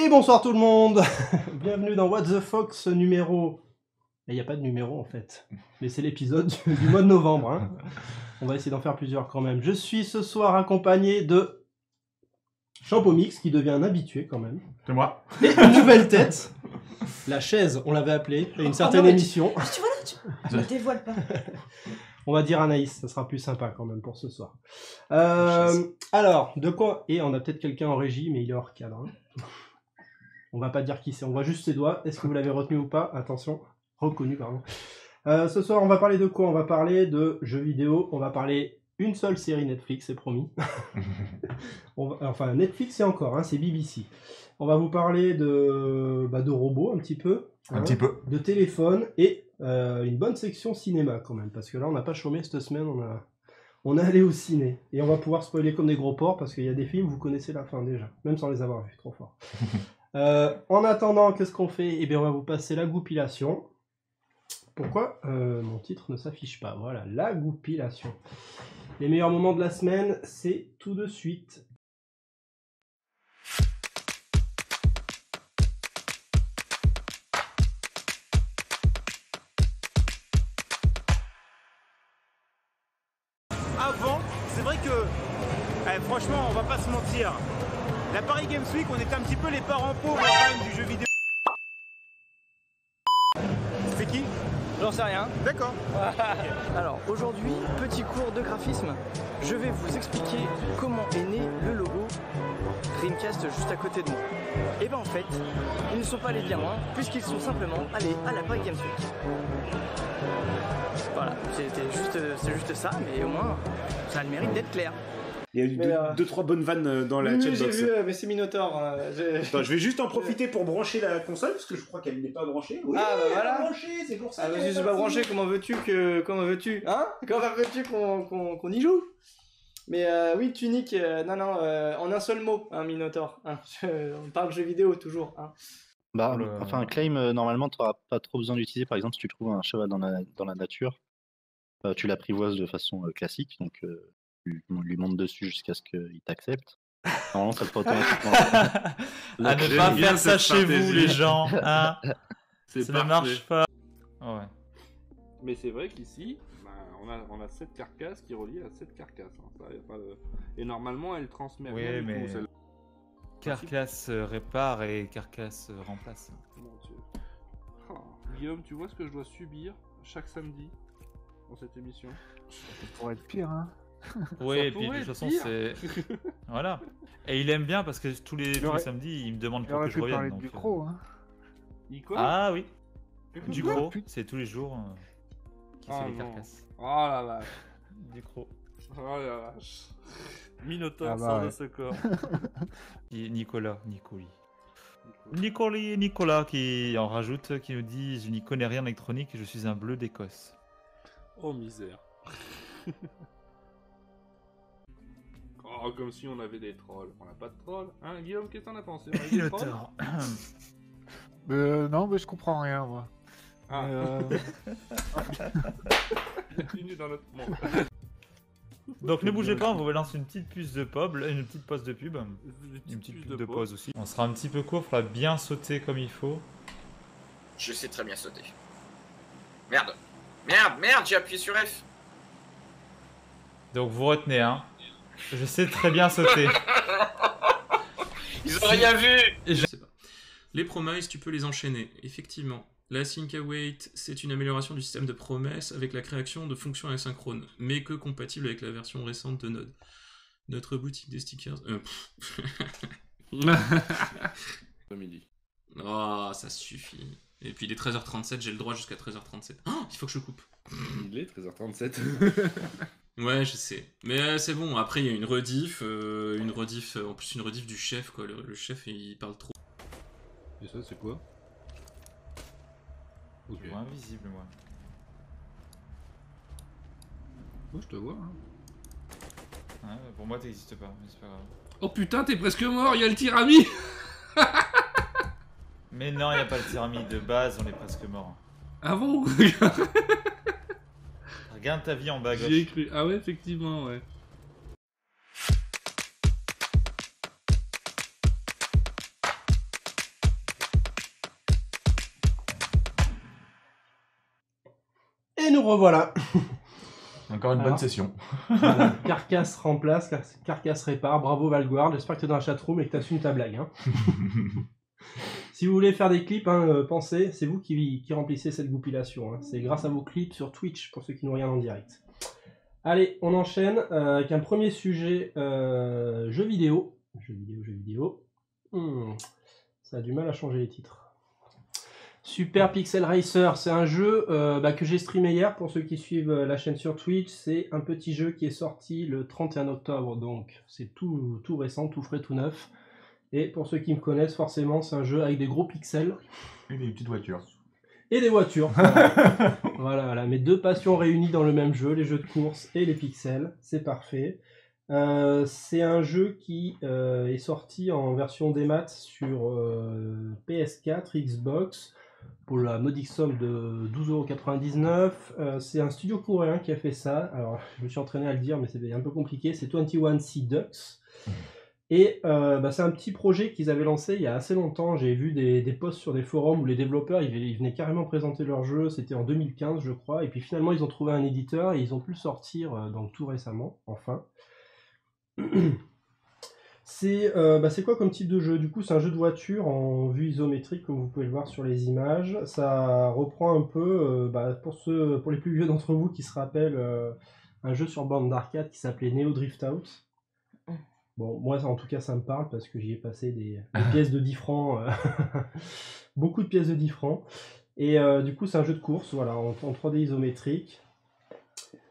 Et bonsoir tout le monde. Bienvenue dans What the Fox numéro... Il n'y a pas de numéro en fait, mais c'est l'épisode du mois de novembre. Hein. On va essayer d'en faire plusieurs quand même. Je suis ce soir accompagné de Champomix, qui devient un habitué quand même. C'est moi. Et une nouvelle tête. La chaise, on l'avait appelée, à une certaine émission. Tu vois là, tu me dévoiles pas. On va dire Anaïs, ça sera plus sympa quand même pour ce soir. Alors, de quoi... Et on a peut-être quelqu'un en régie, mais il est hors cadre. Hein. On va pas dire qui c'est, on voit juste ses doigts. Est-ce que vous l'avez retenu ou pas? Attention, reconnu, pardon. Ce soir, on va parler de quoi? On va parler de jeux vidéo, on va parler une seule série Netflix, c'est promis. Enfin, Netflix, c'est encore, hein, c'est BBC. On va vous parler de robots un petit peu. Un petit peu. De téléphone et une bonne section cinéma quand même, parce que là, on n'a pas chômé cette semaine, on est allé au ciné. Et on va pouvoir spoiler comme des gros porcs, parce qu'il y a des films, vous connaissez la fin déjà, même sans les avoir vus, trop fort. En attendant, qu'est-ce qu'on fait? Eh bien, on va vous passer la goupillation. Pourquoi mon titre ne s'affiche pas? Voilà, la goupillation. Les meilleurs moments de la semaine, c'est tout de suite. Avant, c'est vrai que, franchement, on va pas se mentir. La Paris Games Week, on était un petit peu les parents pauvres quand même du jeu vidéo. C'est qui? J'en sais rien. D'accord. Alors aujourd'hui, petit cours de graphisme. Je vais vous expliquer comment est né le logo Dreamcast juste à côté de moi. Et ben en fait, ils ne sont pas allés bien loin puisqu'ils sont simplement allés à la Paris Games Week. Voilà, c'est juste ça, mais au moins ça a le mérite d'être clair. Il y a eu deux, trois bonnes vannes dans la Oui, chatbox. j'ai vu, mais c'est Minotaur. Attends, je vais juste en profiter pour brancher la console parce que je crois qu'elle n'est pas branchée. Oui, Ah, bah elle est voilà. pas branchée, c'est pour ça. Ah, qu'elle vas-y, est c'est pas branché, comment veux-tu hein? Comment veux-tu qu'on y joue? Mais oui, Tunique, non, en un seul mot, hein, Minotaur. Hein. On parle jeux vidéo toujours. Hein. Bah, enfin, Claim, normalement, tu n'auras pas trop besoin d'utiliser. Par exemple, si tu trouves un cheval dans la nature, tu l'apprivoises de façon classique, donc tu lui montes dessus jusqu'à ce qu'il t'accepte. Normalement, ça te fait automatiquement. À ne pas faire ça chez vous, les gens. Hein. Ça ne marche pas. Ouais. Mais c'est vrai qu'ici, on a 7 carcasses qui relient à 7 carcasses. Hein. Ça, y a pas de... Et normalement, elle transmet rien du tout. Carcasse répare et carcasse remplace. Mon Dieu. Oh, Guillaume, tu vois ce que je dois subir chaque samedi dans cette émission? Ça pourrait être pire, hein. Oui, et puis de toute façon, c'est... Voilà. Et il aime bien parce que tous les samedis, il me demande pour que je revienne. Parler de Ducrot, hein. Ah oui. Ducrot, c'est tous les jours qui fait les non. carcasses. Oh là là. Ducrot. Oh la vache. Minotaur Ah bah sort ouais. de ce corps. Nicolas qui en rajoute, qui nous dit: je n'y connais rien en électronique, je suis un bleu d'Écosse. Oh misère. Oh, comme si on avait des trolls. On n'a pas de trolls. Hein, Guillaume, qu'est-ce que t'en as pensé? On a des trolls? Non, mais je comprends rien, moi. Ah. Bienvenue dans notre monde. Donc ne bougez pas, on vous lance une petite puce de pub, une petite pause de pub, une petite pub de pause aussi. On sera un petit peu court, il faudra bien sauter comme il faut. Je sais très bien sauter. Merde, j'ai appuyé sur F. Donc vous retenez, hein. Je sais très bien sauter. Ils ont rien vu. Je sais pas. Les promises, tu peux les enchaîner, effectivement. La Sync Await, c'est une amélioration du système de promesses avec la création de fonctions asynchrones, mais que compatible avec la version récente de Node. Notre boutique des stickers... Midi. Oh, ça suffit. Et puis il est 13h37, j'ai le droit jusqu'à 13h37. Oh, il faut que je coupe. Il est 13h37. Ouais, je sais. Mais c'est bon, après il y a une rediff, en plus une rediff du chef, quoi. Le chef, il parle trop. Et ça, c'est quoi? Ok. Je vois invisible, moi. Oh, je te vois. Hein. Ouais, pour moi, t'existes pas, mais c'est pas grave. Oh putain, t'es presque mort, il y a le tirami. Mais non, il n'y a pas le tirami de base, on est presque mort. Ah bon? Regarde ta vie en bas à gauche. J'y ai cru. Ah ouais, effectivement, ouais. nous revoilà. Encore une bonne session. Voilà, Carcasse remplace, Carcasse répare. Bravo Valguard, j'espère que tu es dans la chatroom et que tu assumes ta blague. Hein. Si vous voulez faire des clips, hein, pensez, c'est vous qui remplissez cette goupillation. Hein. C'est grâce à vos clips sur Twitch, pour ceux qui n'ont rien en direct. Allez, on enchaîne avec un premier sujet, jeux vidéo. Jeux vidéo. Ça a du mal à changer les titres. Super Pixel Racer, c'est un jeu que j'ai streamé hier pour ceux qui suivent la chaîne sur Twitch. C'est un petit jeu qui est sorti le 31 octobre, donc c'est tout récent, tout frais, tout neuf. Et pour ceux qui me connaissent, forcément, c'est un jeu avec des gros pixels. Et des petites voitures. Et des voitures. Voilà, mes deux passions réunies dans le même jeu, les jeux de course et les pixels, c'est parfait. C'est un jeu qui est sorti en version démat sur PS4, Xbox, pour la modique somme de 12,99 €. C'est un studio coréen qui a fait ça. Alors, je me suis entraîné à le dire, mais c'est un peu compliqué. C'est 21C Ducks. Et c'est un petit projet qu'ils avaient lancé il y a assez longtemps. J'ai vu des posts sur des forums où les développeurs ils venaient carrément présenter leur jeu. C'était en 2015, je crois. Et puis finalement, ils ont trouvé un éditeur et ils ont pu le sortir donc tout récemment, enfin. C'est quoi comme type de jeu? Du coup, c'est un jeu de voiture en vue isométrique, comme vous pouvez le voir sur les images. Ça reprend un peu, pour les plus vieux d'entre vous qui se rappellent, un jeu sur borne d'arcade qui s'appelait Neo Drift Out. Bon, moi, en tout cas, ça me parle parce que j'y ai passé des pièces de 10 francs, beaucoup de pièces de 10 francs. Et du coup, c'est un jeu de course, voilà, en 3D isométrique.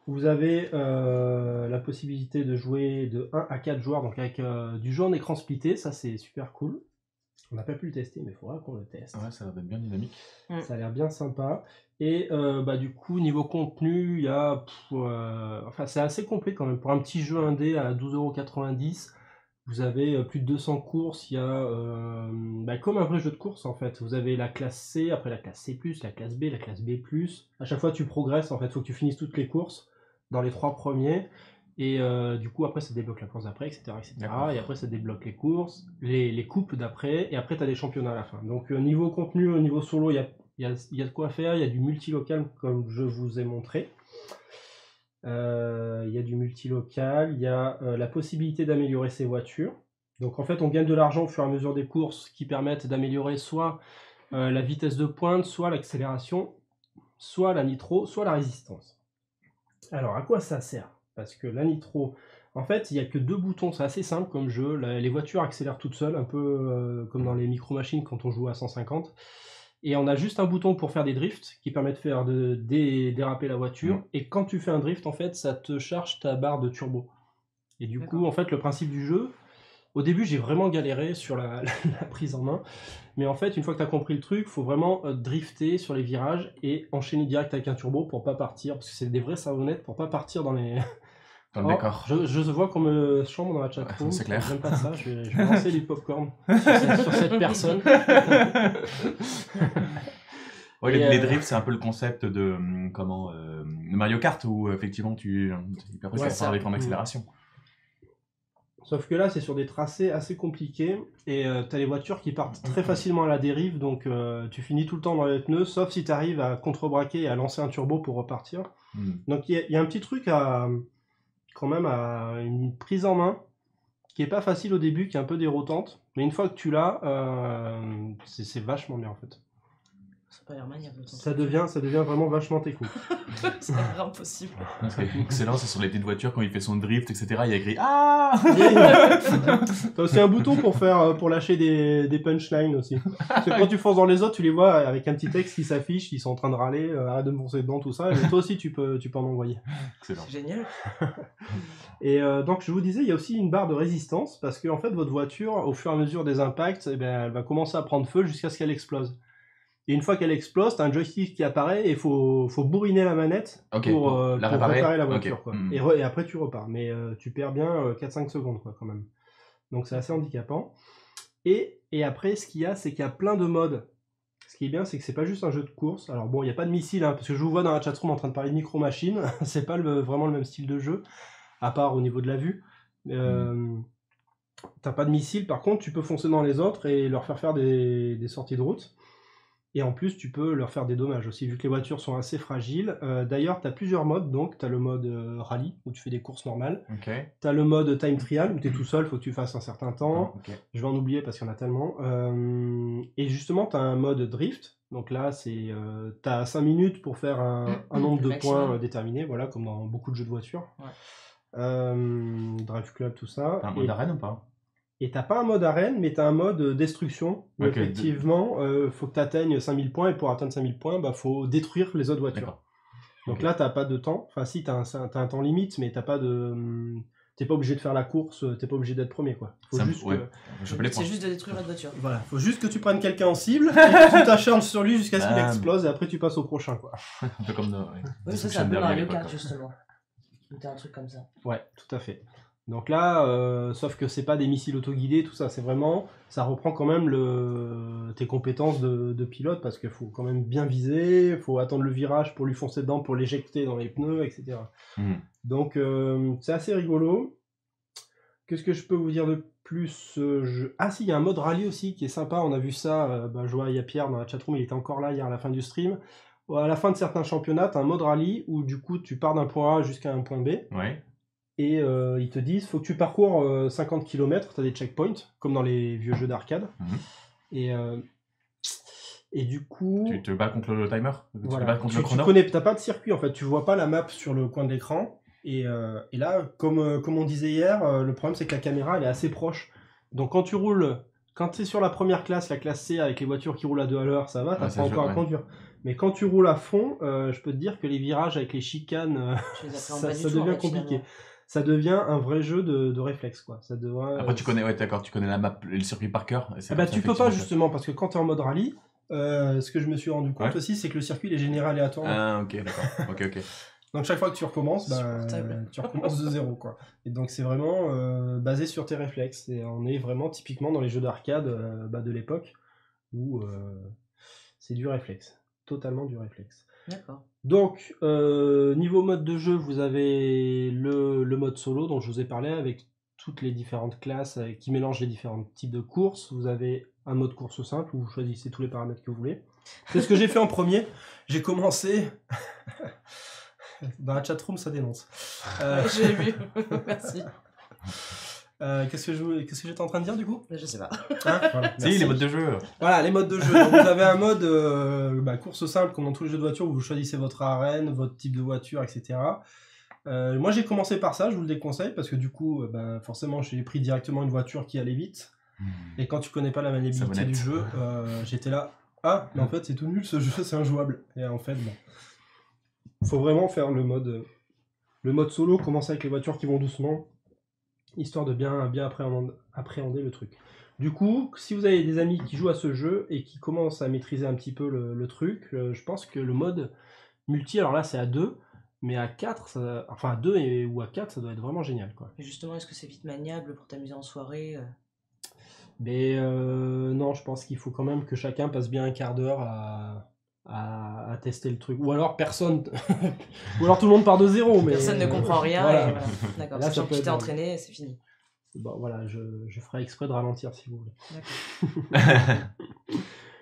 Vous avez la possibilité de jouer de 1 à 4 joueurs, donc avec du jeu en écran splitté, ça c'est super cool. On n'a pas pu le tester, mais il faudra qu'on le teste. Ouais, ça a l'air d'être bien dynamique. Ça a l'air bien sympa. Et du coup, niveau contenu, il y a... c'est assez complet quand même. Pour un petit jeu indé à 12,90 €, vous avez plus de 200 courses. Il y a comme un vrai jeu de course en fait. Vous avez la classe C, après la classe C+, la classe B, la classe B+. À chaque fois tu progresses en fait, il faut que tu finisses toutes les courses dans les 3 premiers. Et du coup après ça débloque la course d'après, etc. Et après ça débloque les courses, les coupes d'après, et après tu as des championnats à la fin. Donc niveau contenu, au niveau solo, il y a de quoi faire. Il y a du multilocal comme je vous ai montré. Il y a du multilocal, il y a la possibilité d'améliorer ses voitures. Donc en fait on gagne de l'argent au fur et à mesure des courses qui permettent d'améliorer soit la vitesse de pointe, soit l'accélération, soit la nitro, soit la résistance. Alors à quoi ça sert? Parce que la nitro, en fait il n'y a que 2 boutons, c'est assez simple comme jeu. Les voitures accélèrent toutes seules, un peu comme dans les micro-machines quand on joue à 150. Et on a juste un bouton pour faire des drifts qui permet de faire déraper la voiture. Et quand tu fais un drift, en fait, ça te charge ta barre de turbo. Et du coup, en fait, le principe du jeu, au début, j'ai vraiment galéré sur la prise en main. Mais en fait, une fois que tu as compris le truc, il faut vraiment drifter sur les virages et enchaîner direct avec un turbo pour pas partir. Parce que c'est des vraies savonnettes pour pas partir dans les... D'accord. Je vois qu'on me chambre dans la chatroom. C'est clair. J'aime pas ça, je vais lancer du popcorn sur cette personne. Ouais, les drifts, c'est un peu le concept de Mario Kart où effectivement tu faire des formes d'accélération. Sauf que là, c'est sur des tracés assez compliqués et tu as les voitures qui partent très facilement à la dérive, donc tu finis tout le temps dans les pneus, sauf si tu arrives à contrebraquer et à lancer un turbo pour repartir. Donc il y a un petit truc quand même à une prise en main qui est pas facile au début, qui est un peu déroutante, mais une fois que tu l'as, c'est vachement bien en fait. Ça n'a pas l'air maniable. Ça devient vraiment vachement technique. C'est vraiment possible. Ce qui est excellent, c'est sur les petites voitures quand il fait son drift, etc. Il y a écrit Ah. T'as aussi un bouton pour lâcher des punchlines aussi. Parce que quand tu fonces dans les autres, tu les vois avec un petit texte qui s'affiche, ils sont en train de râler, arrête de me foncer dedans, tout ça. Et toi aussi, tu peux en envoyer. Excellent. C'est génial. Et donc, je vous disais, il y a aussi une barre de résistance parce que en fait, votre voiture, au fur et à mesure des impacts, elle va commencer à prendre feu jusqu'à ce qu'elle explose. Et une fois qu'elle explose, t'as un joystick qui apparaît et il faut bourriner la manette pour réparer la voiture. Quoi. Et après tu repars. Mais tu perds bien 4-5 secondes quoi, quand même. Donc c'est assez handicapant. Et après, ce qu'il y a, c'est qu'il y a plein de modes. Ce qui est bien, c'est que c'est pas juste un jeu de course. Alors bon, il n'y a pas de missiles, parce que je vous vois dans la chatroom en train de parler de micro-machines. C'est pas vraiment le même style de jeu, à part au niveau de la vue. T'as pas de missiles, par contre, tu peux foncer dans les autres et leur faire des sorties de route. Et en plus, tu peux leur faire des dommages aussi, vu que les voitures sont assez fragiles. D'ailleurs, tu as plusieurs modes. Donc, tu as le mode rallye, où tu fais des courses normales. Ok. Tu as le mode time trial, où tu es tout seul, il faut que tu fasses un certain temps. Ok. Je vais en oublier parce qu'il y en a tellement. Et justement, tu as un mode drift. Donc là, tu as 5 minutes pour faire un nombre de points déterminé, voilà, comme dans beaucoup de jeux de voitures. Ouais. Drive Club, tout ça. T'as un mode arène ou pas? Et t'as pas un mode arène, mais t'as un mode destruction, où effectivement, faut que t'atteignes 5000 points, et pour atteindre 5000 points, faut détruire les autres voitures. Donc là, t'as pas de temps, enfin si, t'as un temps limite, mais t'as pas de... T'es pas obligé de faire la course, t'es pas obligé d'être premier, quoi. Faut juste C'est juste de détruire la voiture. Voilà, faut juste que tu prennes quelqu'un en cible, et que tu t'acharnes sur lui jusqu'à ce qu'il explose, et après tu passes au prochain, quoi. Un peu comme Oui, ça c'est un peu Mario Kart, justement. T'as un truc comme ça. Ouais, tout à fait. Donc là, sauf que c'est pas des missiles autoguidés, tout ça, c'est vraiment, ça reprend quand même tes compétences de pilote, parce qu'il faut quand même bien viser, il faut attendre le virage pour lui foncer dedans, pour l'éjecter dans les pneus, etc. Donc c'est assez rigolo. Qu'est-ce que je peux vous dire de plus? Ah si, il y a un mode rallye aussi qui est sympa, on a vu ça, je vois, il y a Pierre dans la chatroom, il était encore là hier à la fin du stream. À la fin de certains championnats, tu as un mode rallye où du coup tu pars d'un point A jusqu'à un point B. Ouais. Et ils te disent, faut que tu parcours 50 km, tu as des checkpoints, comme dans les vieux jeux d'arcade. Et du coup... Tu te bats contre le timer? Voilà. T'as pas de circuit en fait, tu vois pas la map sur le coin de l'écran. Et là, comme on disait hier, le problème c'est que la caméra elle est assez proche. Donc quand tu roules, quand tu es sur la première classe, la classe C avec les voitures qui roulent à 2 à l'heure, ça va, t'as pas encore à conduire. Mais quand tu roules à fond, je peux te dire que les virages avec les chicanes, ça devient compliqué. Ça devient un vrai jeu de réflexe, quoi. Ça devrait... Après, tu connais la map, le circuit par cœur. Tu peux pas, justement, parce que quand tu es en mode rallye, ce que je me suis rendu compte aussi, c'est que le circuit il est généré aléatoirement. Ah, ok, d'accord. ok. Donc, chaque fois que tu recommences, tu recommences de zéro, quoi. Et donc, c'est vraiment basé sur tes réflexes. Et on est vraiment typiquement dans les jeux d'arcade de l'époque, où c'est du réflexe. Totalement du réflexe. D'accord. Donc, niveau mode de jeu, vous avez le mode solo dont je vous ai parlé avec toutes les différentes classes qui mélangent les différents types de courses. Vous avez un mode course simple où vous choisissez tous les paramètres que vous voulez. C'est ce que j'ai fait en premier. J'ai commencé... Dans la chatroom, ça dénonce. J'ai vu. Merci. Qu'est-ce que j'étais en train de dire du coup? Je sais pas. Voilà, si, les modes de jeu. Voilà, les modes de jeu. Donc, vous avez un mode course simple, comme dans tous les jeux de voiture, où vous choisissez votre arène, votre type de voiture, etc. Moi, j'ai commencé par ça, je vous le déconseille, parce que du coup, forcément, j'ai pris directement une voiture qui allait vite. Et quand tu connais pas la maniabilité du jeu, j'étais là, mais en fait, c'est tout nul, ce jeu, c'est injouable. Et en fait, faut vraiment faire le mode solo, commencer avec les voitures qui vont doucement, histoire de bien appréhender le truc. Du coup, si vous avez des amis qui jouent à ce jeu et qui commencent à maîtriser un petit peu le truc, je pense que le mode multi, alors là c'est à 2, mais à 4, à 2 ou à 4, ça doit être vraiment génial, quoi. Mais justement, est-ce que c'est vite maniable pour t'amuser en soirée? Mais non, je pense qu'il faut quand même que chacun passe bien un quart d'heure à tester le truc. Ou alors personne... Ou alors tout le monde part de zéro. Mais personne ne comprend rien. Voilà. Et voilà. D'accord, si tu t'es entraîné, c'est fini. Bon, voilà, je ferai exprès de ralentir si vous voulez.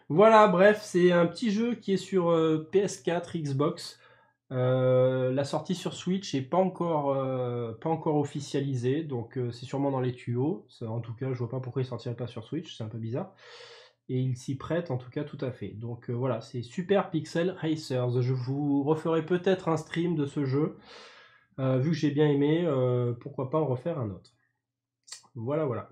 Voilà, bref, c'est un petit jeu qui est sur PS4, Xbox. La sortie sur Switch n'est pas encore officialisée, donc c'est sûrement dans les tuyaux. Ça, en tout cas, je vois pas pourquoi il sortirait pas sur Switch, c'est un peu bizarre. Et il s'y prête en tout cas tout à fait. Donc voilà, c'est Super Pixel Racers. Je vous referai peut-être un stream de ce jeu. Vu que j'ai bien aimé, pourquoi pas en refaire un autre. Voilà.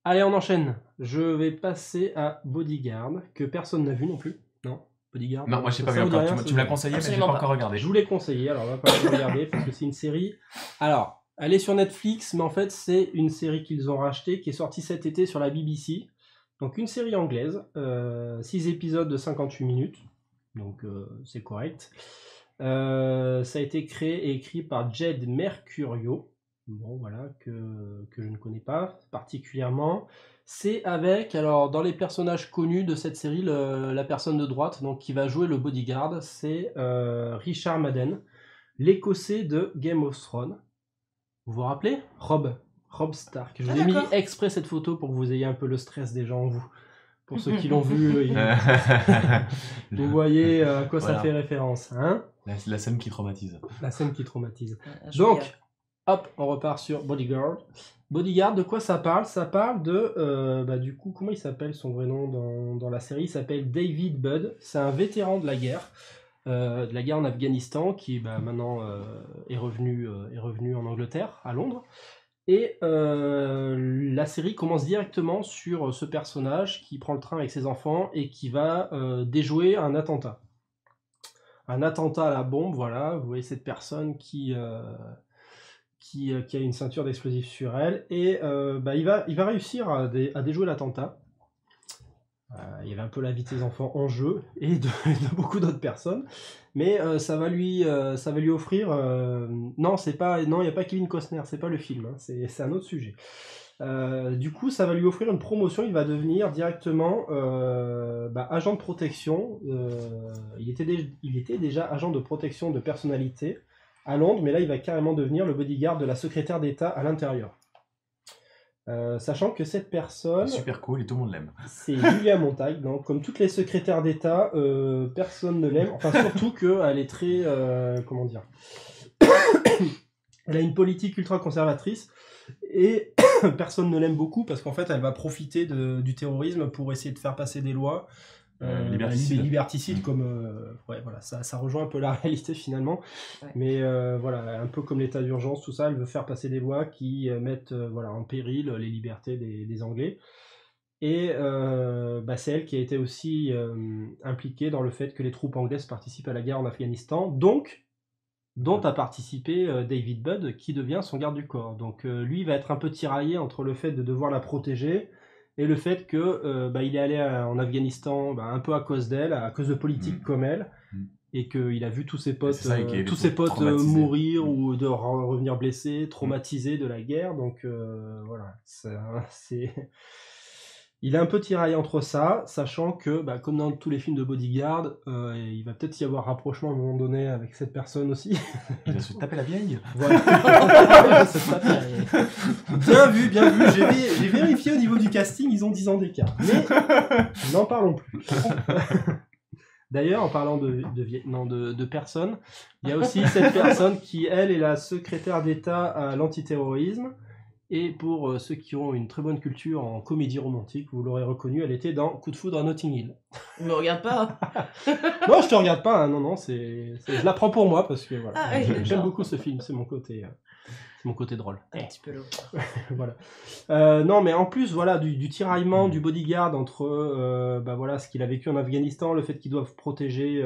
Allez, on enchaîne. Je vais passer à Bodyguard, que personne n'a vu non plus. Non, Bodyguard. Non, moi je sais pas vu encore. Tu me l'as conseillé, mais j'ai pas encore regardé. Je vous l'ai conseillé, alors on va pas le regarder parce que c'est une série. Alors, elle est sur Netflix, mais en fait c'est une série qu'ils ont rachetée qui est sortie cet été sur la BBC. Donc une série anglaise, 6 épisodes de 58 minutes, donc c'est correct. Ça a été créé et écrit par Jed Mercurio, bon voilà, que je ne connais pas particulièrement. C'est avec, alors dans les personnages connus de cette série, la personne de droite, donc qui va jouer le bodyguard, c'est Richard Madden, l'Écossais de Game of Thrones. Vous vous rappelez? Robb Stark. Je vous ai mis exprès cette photo pour que vous ayez un peu le stress des gens en vous. Pour ceux qui l'ont vu, vous voyez à quoi ça fait référence. Hein, la scène qui traumatise. La scène qui traumatise. Donc, hop, on repart sur Bodyguard. Bodyguard, de quoi ça parle? Ça parle de, du coup, comment il s'appelle son vrai nom dans la série? Il s'appelle David Budd. C'est un vétéran de la guerre en Afghanistan, qui maintenant est revenu en Angleterre, à Londres. Et la série commence directement sur ce personnage qui prend le train avec ses enfants et qui va déjouer un attentat. Un attentat à la bombe, voilà. Vous voyez cette personne qui a une ceinture d'explosifs sur elle. Et il va réussir à déjouer l'attentat. Il y avait un peu la vie de ses enfants en jeu et de beaucoup d'autres personnes, mais ça va lui offrir. Non, il n'y a pas Kevin Costner, c'est pas le film, hein, c'est un autre sujet. Du coup, ça va lui offrir une promotion. Il va devenir directement agent de protection. Il était déjà agent de protection de personnalité à Londres, mais là, il va carrément devenir le bodyguard de la secrétaire d'État à l'intérieur. Sachant que cette personne... C'est super cool et tout le monde l'aime. C'est Julia Montag. Donc, comme toutes les secrétaires d'État, personne ne l'aime. Enfin, surtout qu'elle est très... comment dire Elle a une politique ultra conservatrice et personne ne l'aime beaucoup parce qu'en fait, elle va profiter du terrorisme pour essayer de faire passer des lois. Liberticides comme voilà, ça rejoint un peu la réalité finalement, mais voilà, un peu comme l'état d'urgence, tout ça, elle veut faire passer des lois qui mettent en péril les libertés des Anglais, et c'est elle qui a été aussi impliquée dans le fait que les troupes anglaises participent à la guerre en Afghanistan, dont a participé David Budd, qui devient son garde du corps. Donc lui, il va être un peu tiraillé entre le fait de devoir la protéger et le fait que il est allé en Afghanistan un peu à cause d'elle, à cause de politique comme elle, et qu'il a vu tous ses potes, mourir ou de revenir blessés, traumatisés de la guerre. Donc voilà, il est un peu tiraillé entre ça, sachant que, comme dans tous les films de Bodyguard, il va peut-être y avoir rapprochement à un moment donné avec cette personne aussi. Il va se taper la vieille. Voilà. Bien vu. J'ai vérifié au niveau du casting, ils ont 10 ans d'écart. Mais n'en parlons plus. D'ailleurs, en parlant de personnes, il y a aussi cette personne qui, elle, est la secrétaire d'État à l'antiterrorisme. Et pour ceux qui ont une très bonne culture en comédie romantique, vous l'aurez reconnue, elle était dans Coup de foudre à Notting Hill. Me regarde pas. Non, je te regarde pas, hein, non, je la prends pour moi parce que voilà, j'aime beaucoup ce film, c'est mon côté drôle. Un petit peu lourd. Voilà. Non, mais en plus, voilà, du tiraillement du bodyguard entre ce qu'il a vécu en Afghanistan, le fait qu'ils doivent protéger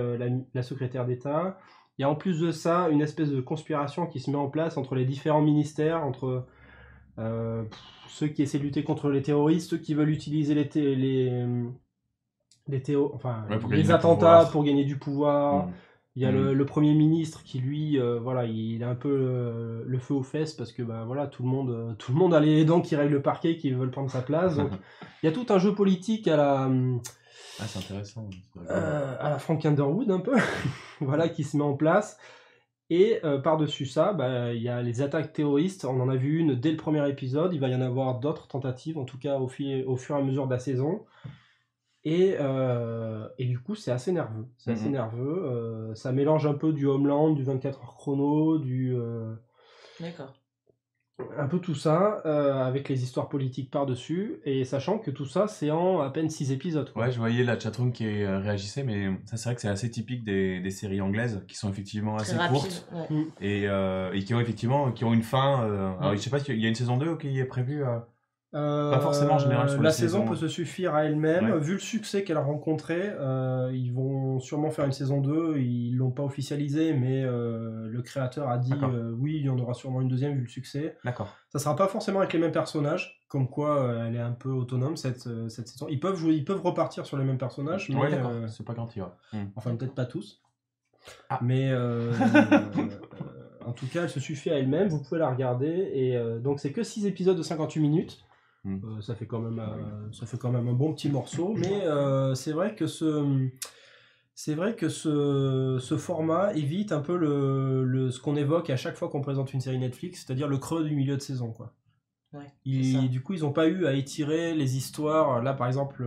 la secrétaire d'État. Il y a en plus de ça une espèce de conspiration qui se met en place entre les différents ministères, entre ceux qui essaient de lutter contre les terroristes, ceux qui veulent utiliser les attentats pour gagner du pouvoir. Il y a le Premier ministre qui, lui, il a un peu le feu aux fesses parce que tout le monde a les dents qui règlent le parquet, qui veulent prendre sa place. Donc il y a tout un jeu politique à la... c'est intéressant. À la Frank Underwood un peu, qui se met en place. Et par-dessus ça, il y a les attaques terroristes. On en a vu une dès le premier épisode. Il va y en avoir d'autres tentatives, en tout cas au fur et à mesure de la saison. Et du coup, c'est assez nerveux. Ça mélange un peu du Homeland, du 24 heures chrono, D'accord. Un peu tout ça, avec les histoires politiques par-dessus, et sachant que tout ça, c'est en à peine 6 épisodes. Quoi. Ouais, je voyais la chatroom qui réagissait, mais ça, c'est vrai que c'est assez typique des séries anglaises, qui sont effectivement assez courtes, et qui ont une fin... Alors, je sais pas s'il y a une saison 2 qui est prévue... Pas forcément en général sur la saison peut se suffire à elle-même. Vu le succès qu'elle a rencontré, ils vont sûrement faire une saison 2. Ils l'ont pas officialisé, mais le créateur a dit oui, il y en aura sûrement une deuxième vu le succès. D'accord. Ça sera pas forcément avec les mêmes personnages, comme quoi elle est un peu autonome cette saison. Ils peuvent repartir sur les mêmes personnages, mais c'est pas garanti. Enfin peut-être pas tous. Mais en tout cas, elle se suffit à elle-même. Vous pouvez la regarder, et donc c'est que 6 épisodes de 58 minutes. Ça fait quand même un bon petit morceau, mais c'est vrai que ce format évite un peu ce qu'on évoque à chaque fois qu'on présente une série Netflix, c'est-à-dire le creux du milieu de saison, quoi. Ouais, du coup, ils n'ont pas eu à étirer les histoires. Là, par exemple,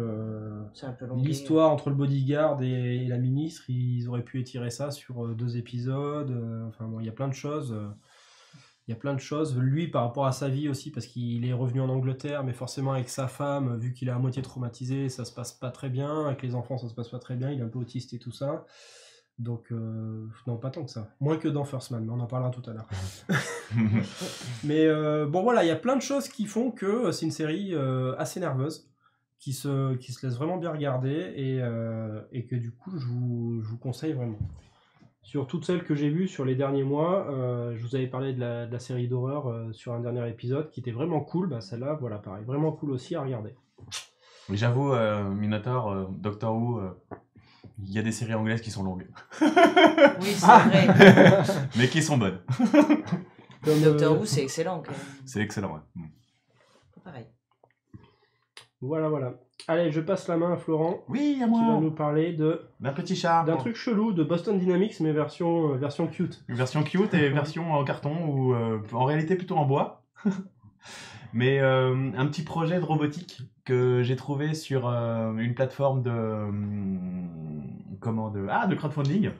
l'histoire entre le bodyguard et la ministre, ils auraient pu étirer ça sur 2 épisodes. Enfin, bon, il y a plein de choses. Il y a plein de choses. Lui, par rapport à sa vie aussi, parce qu'il est revenu en Angleterre, mais forcément avec sa femme, vu qu'il est à moitié traumatisé, ça se passe pas très bien. Avec les enfants, ça se passe pas très bien. Il est un peu autiste et tout ça. Donc, non, pas tant que ça. Moins que dans First Man, mais on en parlera tout à l'heure. Mais bon, voilà, il y a plein de choses qui font que c'est une série assez nerveuse, qui se laisse vraiment bien regarder, et que du coup, je vous conseille vraiment. Sur toutes celles que j'ai vues sur les derniers mois, je vous avais parlé de la série d'horreur sur un dernier épisode, qui était vraiment cool. Bah, celle-là, voilà, pareil, vraiment cool aussi à regarder. Mais j'avoue, Minotaur, Doctor Who... il y a des séries anglaises qui sont longues. Oui, c'est vrai. Mais qui sont bonnes. Comme Doctor Who, c'est excellent quand même. C'est excellent, ouais. Pareil. Voilà. Allez, je passe la main à Florent. Oui, à moi. Qui va nous parler d'un petit chat. D'un truc chelou de Boston Dynamics, mais version cute. Une version cute et version en carton, ou en réalité plutôt en bois. Mais un petit projet de robotique que j'ai trouvé sur une plateforme de crowdfunding.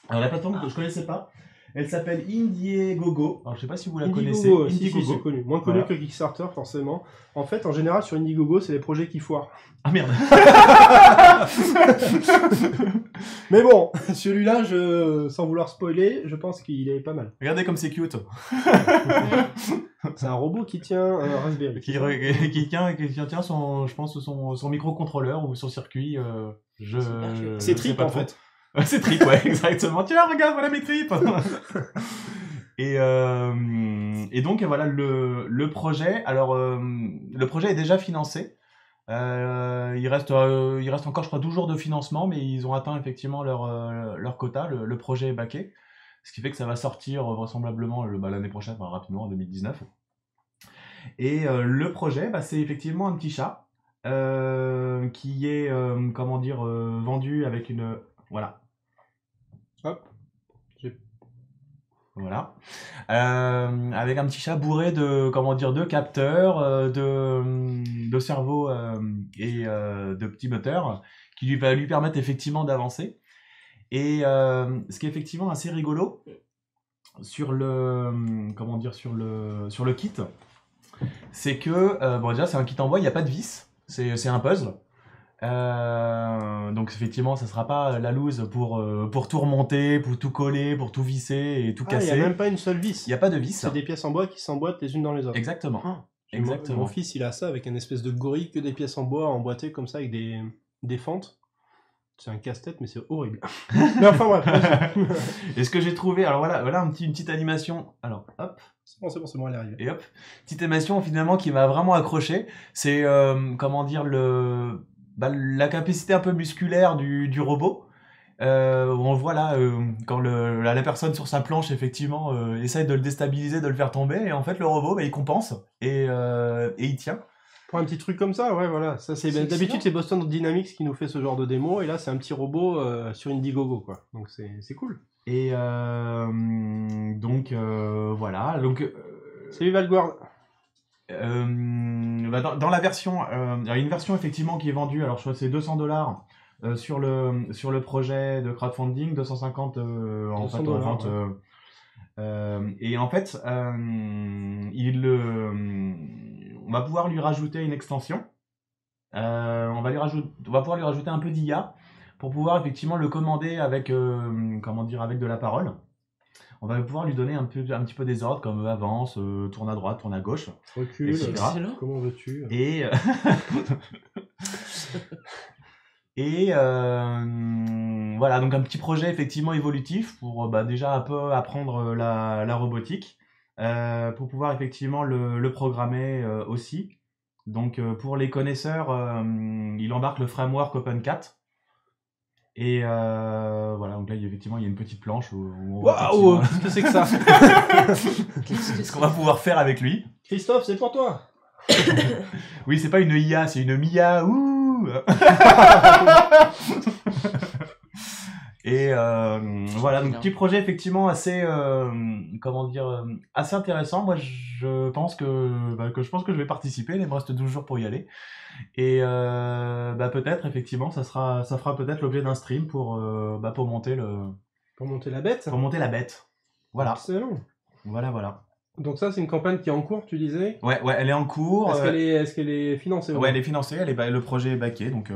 Alors la plateforme que je connaissais pas, elle s'appelle Indiegogo. Alors je sais pas si vous la connaissez. Indiegogo, si, c'est connu. Moins connu que Kickstarter forcément. En fait, en général sur Indiegogo, c'est les projets qui foirent. Ah merde. Mais bon, celui-là, sans vouloir spoiler, je pense qu'il est pas mal. Regardez comme c'est cute. C'est un robot qui tient un Raspberry. Qui tient son microcontrôleur ou son circuit. C'est Trip en fait. C'est Trip, ouais, exactement. Tiens, regarde, voilà mes tripes. Et donc voilà le projet. Alors le projet est déjà financé. Il reste encore, je crois, 12 jours de financement, mais ils ont atteint effectivement leur quota. Le projet est backé, ce qui fait que ça va sortir vraisemblablement l'année prochaine, rapidement en 2019. Et le projet, c'est effectivement un petit chat qui est vendu avec une avec un petit chat bourré de capteurs, de cerveau et de petits moteurs qui va lui permettre effectivement d'avancer. Et ce qui est effectivement assez rigolo sur le kit, c'est que déjà c'est un kit en bois, il n'y a pas de vis, c'est un puzzle. Donc effectivement ça sera pas la loose pour tout remonter, pour tout coller, pour tout visser et tout casser. Il n'y a même pas une seule vis. Il n'y a pas de vis. C'est des pièces en bois qui s'emboîtent les unes dans les autres. Exactement. Exactement. Mon fils il a ça avec une espèce de gorille, que des pièces en bois emboîtées comme ça avec des fentes. C'est un casse-tête mais c'est horrible. Mais enfin bref. Et ce que j'ai trouvé, alors voilà une petite animation. Alors hop. C'est bon, elle est arrivée. Et hop, petite animation finalement qui m'a vraiment accroché. C'est la capacité un peu musculaire du robot. On voit là quand la personne sur sa planche effectivement essaye de le déstabiliser, de le faire tomber, et en fait le robot il compense et il tient. Pour un petit truc comme ça, ouais, voilà. Ça, d'habitude c'est Boston Dynamics qui nous fait ce genre de démo, et là c'est un petit robot sur Indiegogo, quoi. Donc c'est cool. Et donc voilà. Donc salut Valguard. Dans la version, il y a une version effectivement qui est vendue. Alors je crois que c'est $200 sur le projet de crowdfunding, 250 en fait en vente. Et en fait, on va pouvoir lui rajouter une extension. On va pouvoir lui rajouter un peu d'IA pour pouvoir effectivement le commander avec avec de la parole. On va pouvoir lui donner un petit peu des ordres comme avance, tourne à droite, tourne à gauche. Recule, comment veux-tu? Et voilà, donc un petit projet effectivement évolutif pour déjà un peu apprendre la robotique, pour pouvoir effectivement le programmer aussi. Donc pour les connaisseurs, il embarque le framework OpenCat. Et voilà, donc là effectivement il y a une petite planche où on Waouh, qu'est-ce que c'est que ça? Ce qu'on va pouvoir faire avec lui. Christophe, c'est pour toi. Oui, c'est pas une IA, c'est une Mia. Et voilà, donc petit projet effectivement assez, assez intéressant. Moi, je pense que je vais participer. Il me reste 12 jours pour y aller. Et peut-être effectivement, ça fera peut-être l'objet d'un stream pour monter la bête. Pour monter la bête. Voilà. Excellent. Voilà. Donc ça, c'est une campagne qui est en cours, tu disais? Ouais, elle est en cours. Est-ce qu'elle est financée? Ouais, elle est financée. Le projet est backé, donc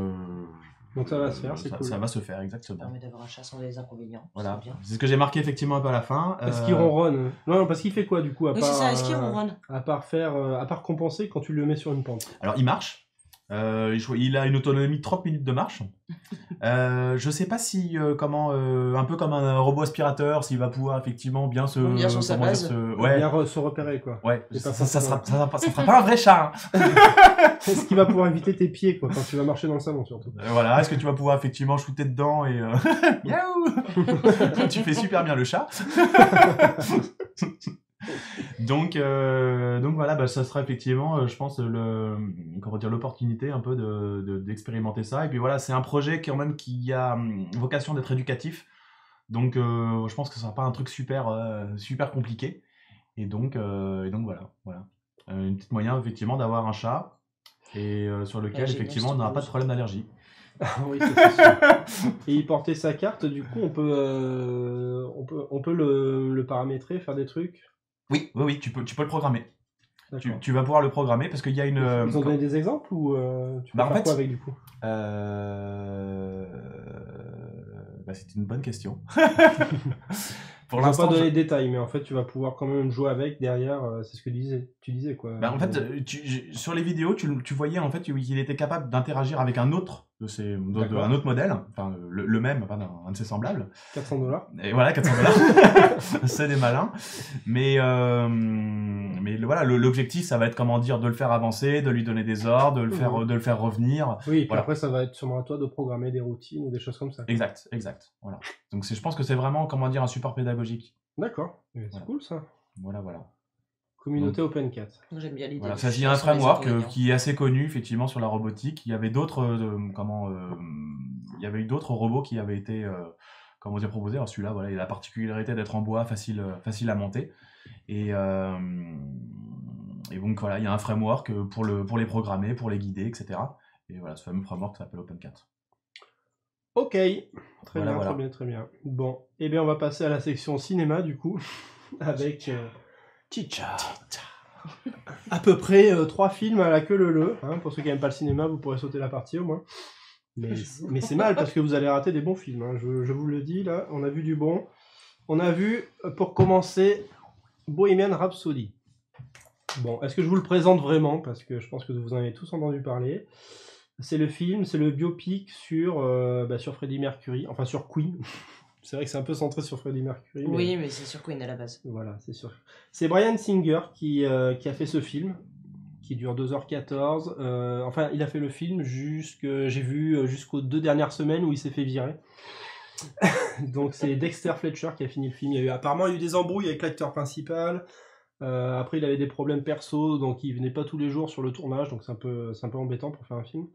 ça va se faire, c'est cool. Ça va se faire, exactement. Ça permet d'avoir un chat sans des inconvénients. Voilà. C'est ce que j'ai marqué effectivement un peu à la fin. Est-ce qu'il ronronne? Non, parce qu'il fait quoi du coup à part, c'est ça, est-ce qu'il ronronne? À part compenser quand tu le mets sur une pente. Alors il marche. Il a une autonomie de 30 minutes de marche. Je sais pas si un peu comme un robot aspirateur, s'il va pouvoir effectivement bien se bien sur sa base. Bien se repérer quoi. Ouais. Ça sera pas un vrai chat. Hein. Est-ce qu'il va pouvoir éviter tes pieds quoi quand tu vas marcher dans le salon surtout. Voilà. Est-ce que tu vas pouvoir effectivement shooter dedans et miaou. Tu fais super bien le chat. Donc voilà, ça sera effectivement, je pense, l'opportunité un peu d'expérimenter ça. Et puis voilà, c'est un projet qui a vocation d'être éducatif. Donc je pense que ce sera pas un truc super compliqué. Et donc voilà. Une petite moyen effectivement d'avoir un chat et sur lequel effectivement on n'aura pas de problème d'allergie. Oui, c'est sûr. Et y porter sa carte, du coup, on peut le paramétrer, faire des trucs. Oui, tu peux le programmer. Tu vas pouvoir le programmer parce qu'il y a une. Ils ont donné des exemples ou tu peux faire quoi avec du coup? C'est une bonne question. Pour l'instant, pas donner les détails, mais en fait, tu vas pouvoir quand même jouer avec derrière. C'est ce que tu disais quoi. En fait, sur les vidéos, tu voyais en fait qu'il était capable d'interagir avec un autre un autre modèle, enfin le même, pas un de ses semblables. $400. Et voilà, $400. C'est des malins. Mais voilà, l'objectif, ça va être de le faire avancer, de lui donner des ordres, de le faire revenir. Oui, et puis après, ça va être sûrement à toi de programmer des routines ou des choses comme ça. Exact. Voilà. Donc je pense que c'est vraiment, un support pédagogique. D'accord. C'est cool ça. Voilà. Communauté OpenCat. J'aime bien l'idée. Voilà, il y a un framework qui est assez connu effectivement sur la robotique. Il y avait d'autres robots qui avaient été proposés. Alors celui-là, voilà, il a la particularité d'être en bois, facile à monter. Et donc voilà, il y a un framework pour les programmer, pour les guider, etc. Et voilà, ce fameux framework s'appelle OpenCat. Ok, très bien. Bon, et bien on va passer à la section cinéma du coup avec Chicha. À peu près 3 films à la queue leu. Pour ceux qui n'aiment pas le cinéma, vous pourrez sauter la partie au moins. Mais c'est mal parce que vous allez rater des bons films. Je vous le dis là, on a vu du bon. On a vu, pour commencer, Bohemian Rhapsody. Bon, est-ce que je vous le présente vraiment? Parce que je pense que vous en avez tous entendu parler. C'est le biopic sur Freddie Mercury, enfin sur Queen. C'est vrai que c'est un peu centré sur Freddie Mercury. Oui, mais c'est sur Queen à la base. Voilà, c'est sûr. C'est Bryan Singer qui a fait ce film, qui dure 2h14. Il a fait le film j'ai vu jusqu'aux 2 dernières semaines où il s'est fait virer. Donc c'est Dexter Fletcher qui a fini le film. Apparemment, il y a eu des embrouilles avec l'acteur principal. Après, il avait des problèmes perso, donc il venait pas tous les jours sur le tournage, donc c'est un peu embêtant pour faire un film.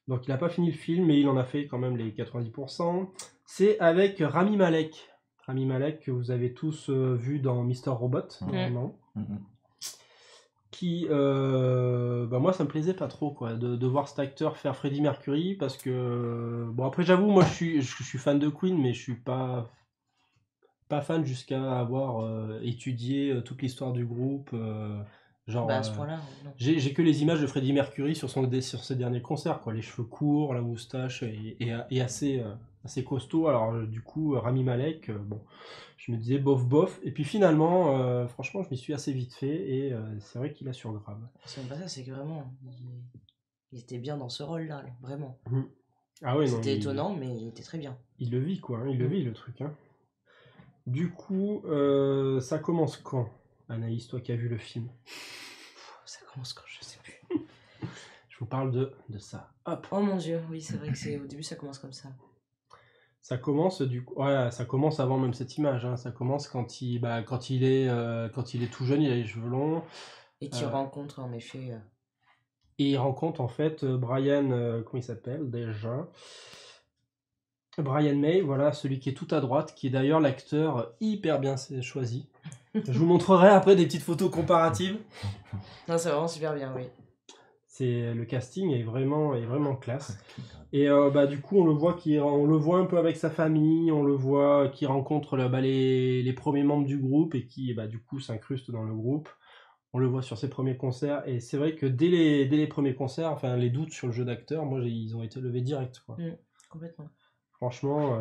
Donc il n'a pas fini le film, mais il en a fait quand même les 90%. C'est avec Rami Malek. Rami Malek, que vous avez tous vu dans Mr. Robot, normalement. Qui, moi ça me plaisait pas trop quoi, de voir cet acteur faire Freddie Mercury, parce que... Bon après j'avoue, moi je suis fan de Queen, mais je suis pas fan jusqu'à avoir étudié toute l'histoire du groupe. À ce point-là, non. J'ai que les images de Freddie Mercury sur ses derniers concerts, quoi. Les cheveux courts, la moustache et assez costaud. Alors du coup, Rami Malek, je me disais bof. Et puis finalement, franchement, je m'y suis assez vite fait et c'est vrai qu'il a sur grave. C'est même pas ça, c'est que vraiment, il était bien dans ce rôle-là, vraiment. Ah oui, c'était étonnant, mais il était très bien. Il le vit, quoi. Il le vit, le truc. Du coup, ça commence quand, Anaïs, toi qui as vu le film? Ça commence quand, je sais plus. Je vous parle de ça. Hop. Oh mon dieu, oui, c'est vrai que au début ça commence comme ça. Ça commence ça commence avant même cette image. Ça commence quand il est tout jeune, il a les cheveux longs. Et qu'il rencontre en effet. Et il rencontre en fait Brian, comment il s'appelle déjà? Brian May, voilà, celui qui est tout à droite, qui est d'ailleurs l'acteur hyper bien choisi. Je vous montrerai après des petites photos comparatives. Non, c'est vraiment super bien, oui. Le casting est vraiment classe. Et du coup, on le voit un peu avec sa famille, on le voit qui rencontre les premiers membres du groupe et qui du coup s'incruste dans le groupe. On le voit sur ses premiers concerts et c'est vrai que dès les premiers concerts, enfin les doutes sur le jeu d'acteur, moi ils ont été levés direct, quoi. Complètement. Franchement,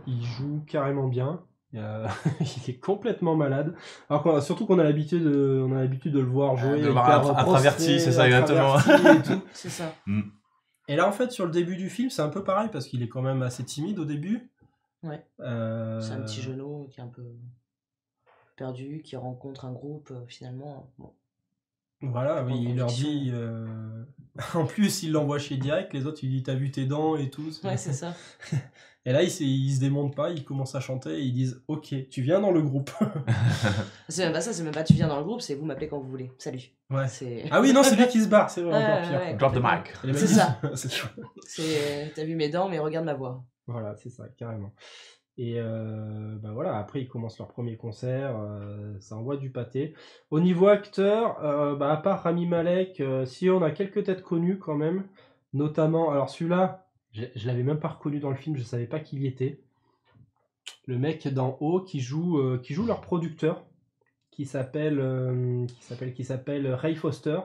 il joue carrément bien. Il est complètement malade. Alors surtout qu'on a l'habitude de le voir jouer. De le voir introverti, c'est ça exactement. Et tout. C'est ça. Et là, en fait, sur le début du film, c'est un peu pareil parce qu'il est quand même assez timide au début. Ouais. C'est un petit genou qui est un peu perdu, qui rencontre un groupe finalement. Bon. Voilà, oui, il leur dit. En plus, il l'envoie chez direct. Les autres, il dit t'as vu tes dents et tout. Ouais, c'est ça. Et là, il se démonte pas, il commence à chanter et ils disent ok, tu viens dans le groupe. C'est même pas ça, c'est même pas tu viens dans le groupe, c'est vous m'appelez quand vous voulez. Salut. Ouais. Ah oui, non, c'est lui qui se barre, c'est vrai, encore pire. Ouais, drop the mic. C'est ça. T'as vu mes dents, mais regarde ma voix. Voilà, c'est ça, carrément. Et voilà, après ils commencent leur premier concert, ça envoie du pâté. Au niveau acteur, à part Rami Malek, si on a quelques têtes connues quand même, notamment, alors celui-là, je l'avais même pas reconnu dans le film, je savais pas qui il était. Le mec d'en haut qui joue leur producteur, qui s'appelle Ray Foster.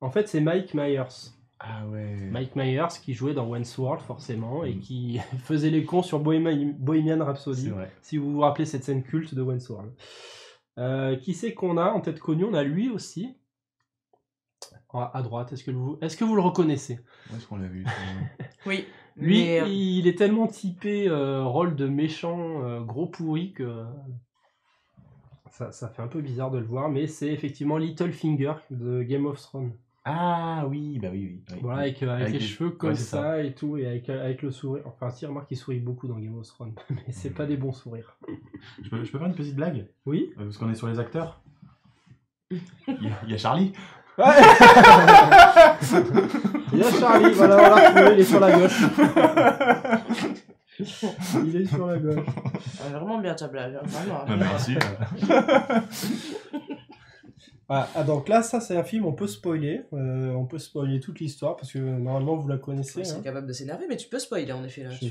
En fait, c'est Mike Myers. Ah ouais. Mike Myers qui jouait dans Wayne's World forcément et qui faisait les cons sur Bohemian Rhapsody. Si vous vous rappelez cette scène culte de Wayne's World. Qui c'est qu'on a en tête connue? On a lui aussi. À droite, est-ce que vous le reconnaissez? Où est-ce qu'on l'a vu? Oui. Lui, il est tellement typé rôle de méchant gros pourri que ça fait un peu bizarre de le voir, mais c'est effectivement Littlefinger de Game of Thrones. Ah oui, bah oui. Voilà, avec les cheveux comme ça et tout, et avec le sourire. Enfin, si, remarque qu'il sourit beaucoup dans Game of Thrones, mais c'est pas des bons sourires. Je peux faire une petite blague? Oui. Parce qu'on est sur les acteurs. Il y a Charlie. Ouais. Il y a Charlie, voilà, on l'a retrouvé, il est sur la gauche. Il est sur la gauche. Vraiment bien ta blague, vraiment. Merci. Donc là, ça c'est un film, on peut spoiler toute l'histoire parce que normalement vous la connaissez. Ils sont capables de s'énerver, mais tu peux spoiler en effet là. Je